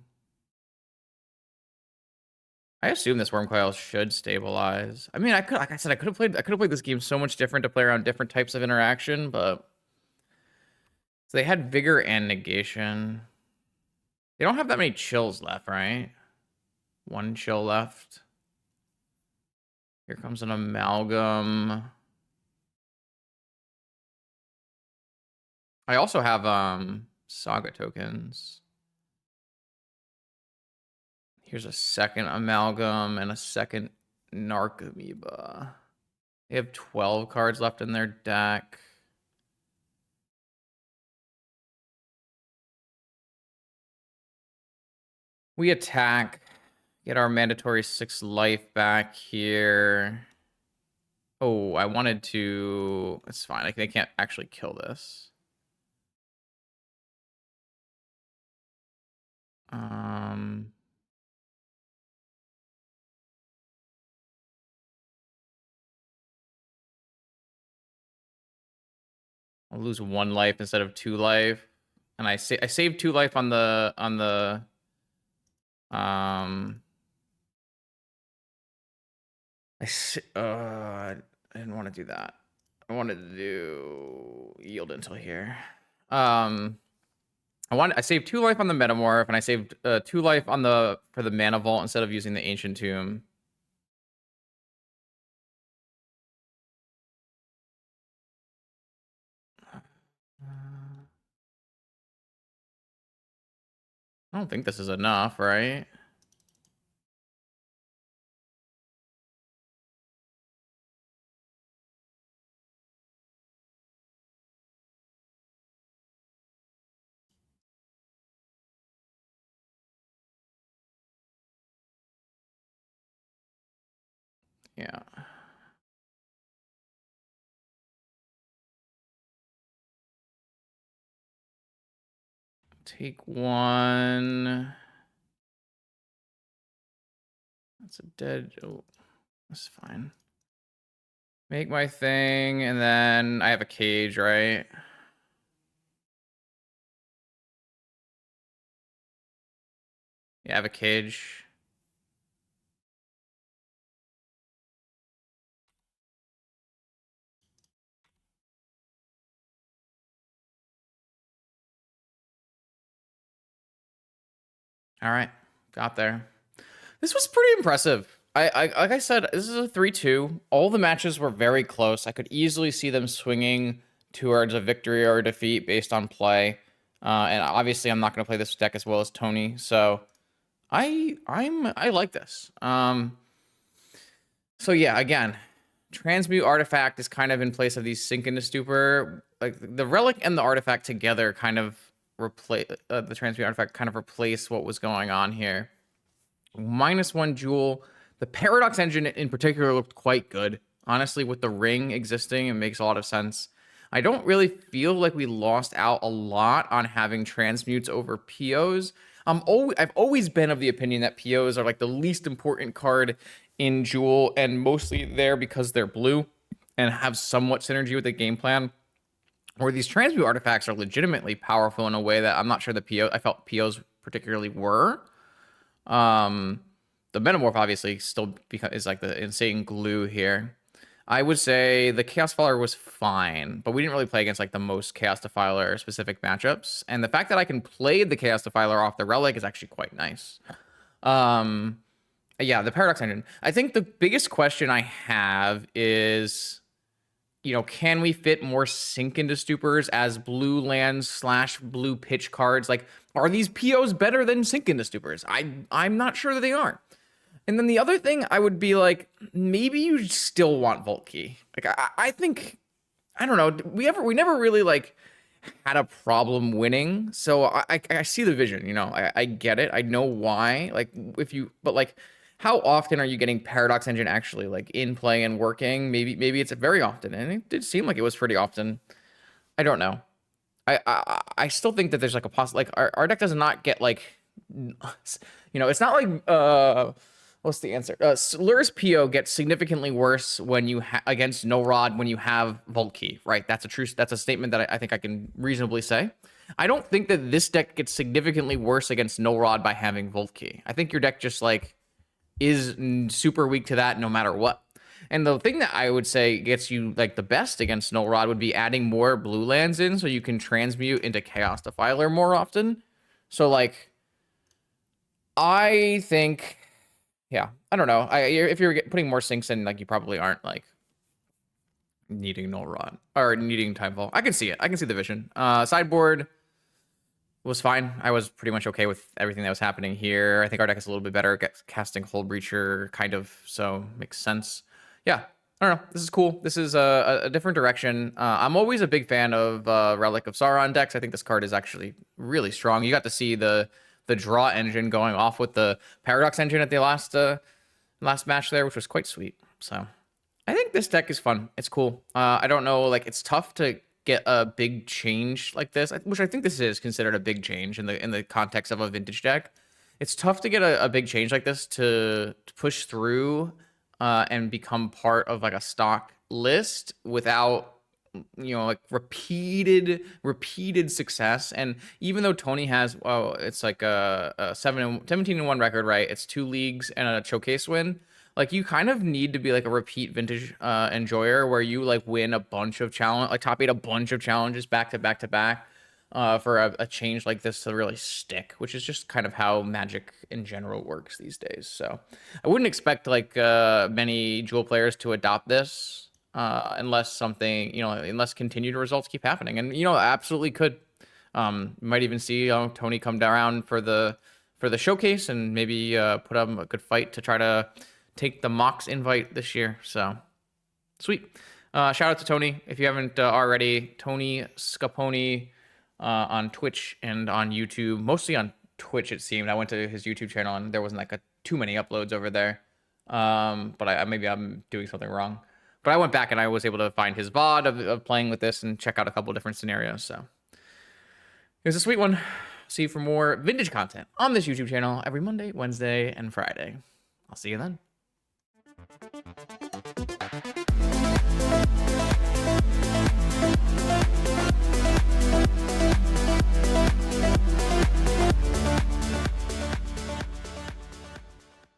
I assume this Worm Coil should stabilize. I mean, like I said, I could have played this game so much different to play around different types of interaction, but so they had Vigor and Negation. They don't have that many chills left, right? 1 chill left. Here comes an Amalgam. I also have Saga tokens. Here's a second Amalgam and a second Narcomoeba. They have 12 cards left in their deck. We attack. Get our mandatory 6 life back here. Oh, I wanted to... It's fine. Like, they can't actually kill this. I'll lose 1 life instead of 2 life. And I saved 2 life on the I didn't want to do that. I wanted to do yield until here. I saved 2 life on the Metamorph, and I saved 2 life on for the Mana Vault instead of using the Ancient Tomb. I don't think this is enough, right? Yeah. Take 1. That's a dead. Oh, that's fine. Make my thing, and then I have a cage, right? Yeah, I have a cage. All right, got there. This was pretty impressive. Like I said, this is a 3-2. All the matches were very close. I could easily see them swinging towards a victory or a defeat based on play. And obviously I'm not going to play this deck as well as Tony, so I like this. So yeah, again, Transmute Artifact is kind of in place of these Sink into Stupor. Like the Relic and the Artifact together kind of replace the Transmute Artifact kind of replace what was going on here. -1 Jewel. The Paradox Engine in particular looked quite good. Honestly, with the ring existing, it makes a lot of sense. I don't really feel like we lost out a lot on having transmutes over POs. I've always been of the opinion that POs are like the least important card in Jewel, and mostly there because they're blue and have somewhat synergy with the game plan. Or these transmute artifacts are legitimately powerful in a way that I'm not sure I felt POs particularly were. The Metamorph obviously still is like the insane glue here. I would say the Chaos Defiler was fine, but we didn't really play against like the most Chaos Defiler specific matchups. And the fact that I can play the Chaos Defiler off the Relic is actually quite nice. Yeah, the Paradox Engine. I think the biggest question I have is, you know, can we fit more Sink into Stupors as blue lands / blue pitch cards? Like, are these POs better than Sink into Stupors? I'm not sure that they are. And then the other thing I would be like, maybe you still want Vault Key. Like, I think, I don't know. We never really like had a problem winning. So I see the vision, you know, I get it. I know why. Like but like, how often are you getting Paradox Engine actually like in play and working? Maybe it's very often, and it did seem like it was pretty often. I don't know. I still think that there's like a like our deck does not get like, you know, it's not like what's the answer? Lurrus PO gets significantly worse when you against No Rod when you have Vault Key, right? That's a statement that I think I can reasonably say. I don't think that this deck gets significantly worse against No Rod by having Vault Key. I think your deck just like is super weak to that no matter what. And the thing that I would say gets you like the best against Null Rod would be adding more blue lands in so you can transmute into Chaos Defiler more often. So like, I think, yeah, I don't know. If you're putting more sinks in, like you probably aren't like needing Null Rod or needing Timefall. I can see it. I can see the vision. Sideboard was fine. I was pretty much okay with everything that was happening here. I think our deck is a little bit better at casting Hull Breacher, kind of, so makes sense. Yeah, I don't know. This is cool. This is a different direction. I'm always a big fan of Relic of Sauron decks. I think this card is actually really strong. You got to see the draw engine going off with the Paradox engine at the last match there, which was quite sweet. So I think this deck is fun. It's cool. I don't know, like it's tough to get a big change like this, which I think this is considered a big change in the context of a vintage deck. It's tough to get a big change like this to push through and become part of like a stock list without, you know, like repeated success. And even though Tony has, it's like a 17-1 record, right? It's 2 leagues and a showcase win. Like you kind of need to be like a repeat vintage enjoyer where you like win a bunch of challenge, like top 8 a bunch of challenges back to back for a change like this to really stick, which is just kind of how Magic in general works these days. So I wouldn't expect like many Jewel players to adopt this unless something, you know, unless continued results keep happening. And, you know, absolutely could. Might even see Tony come down for the showcase and maybe put up a good fight to try to take the Mox invite this year. So sweet. Shout out to Tony if you haven't already. TonyScapone on Twitch and on YouTube, mostly on Twitch it seemed. I went to his YouTube channel and there wasn't like too many uploads over there. But maybe I'm doing something wrong. But I went back and I was able to find his VOD of playing with this and check out a couple different scenarios. So it was a sweet one. See you for more vintage content on this YouTube channel every Monday, Wednesday, and Friday. I'll see you then.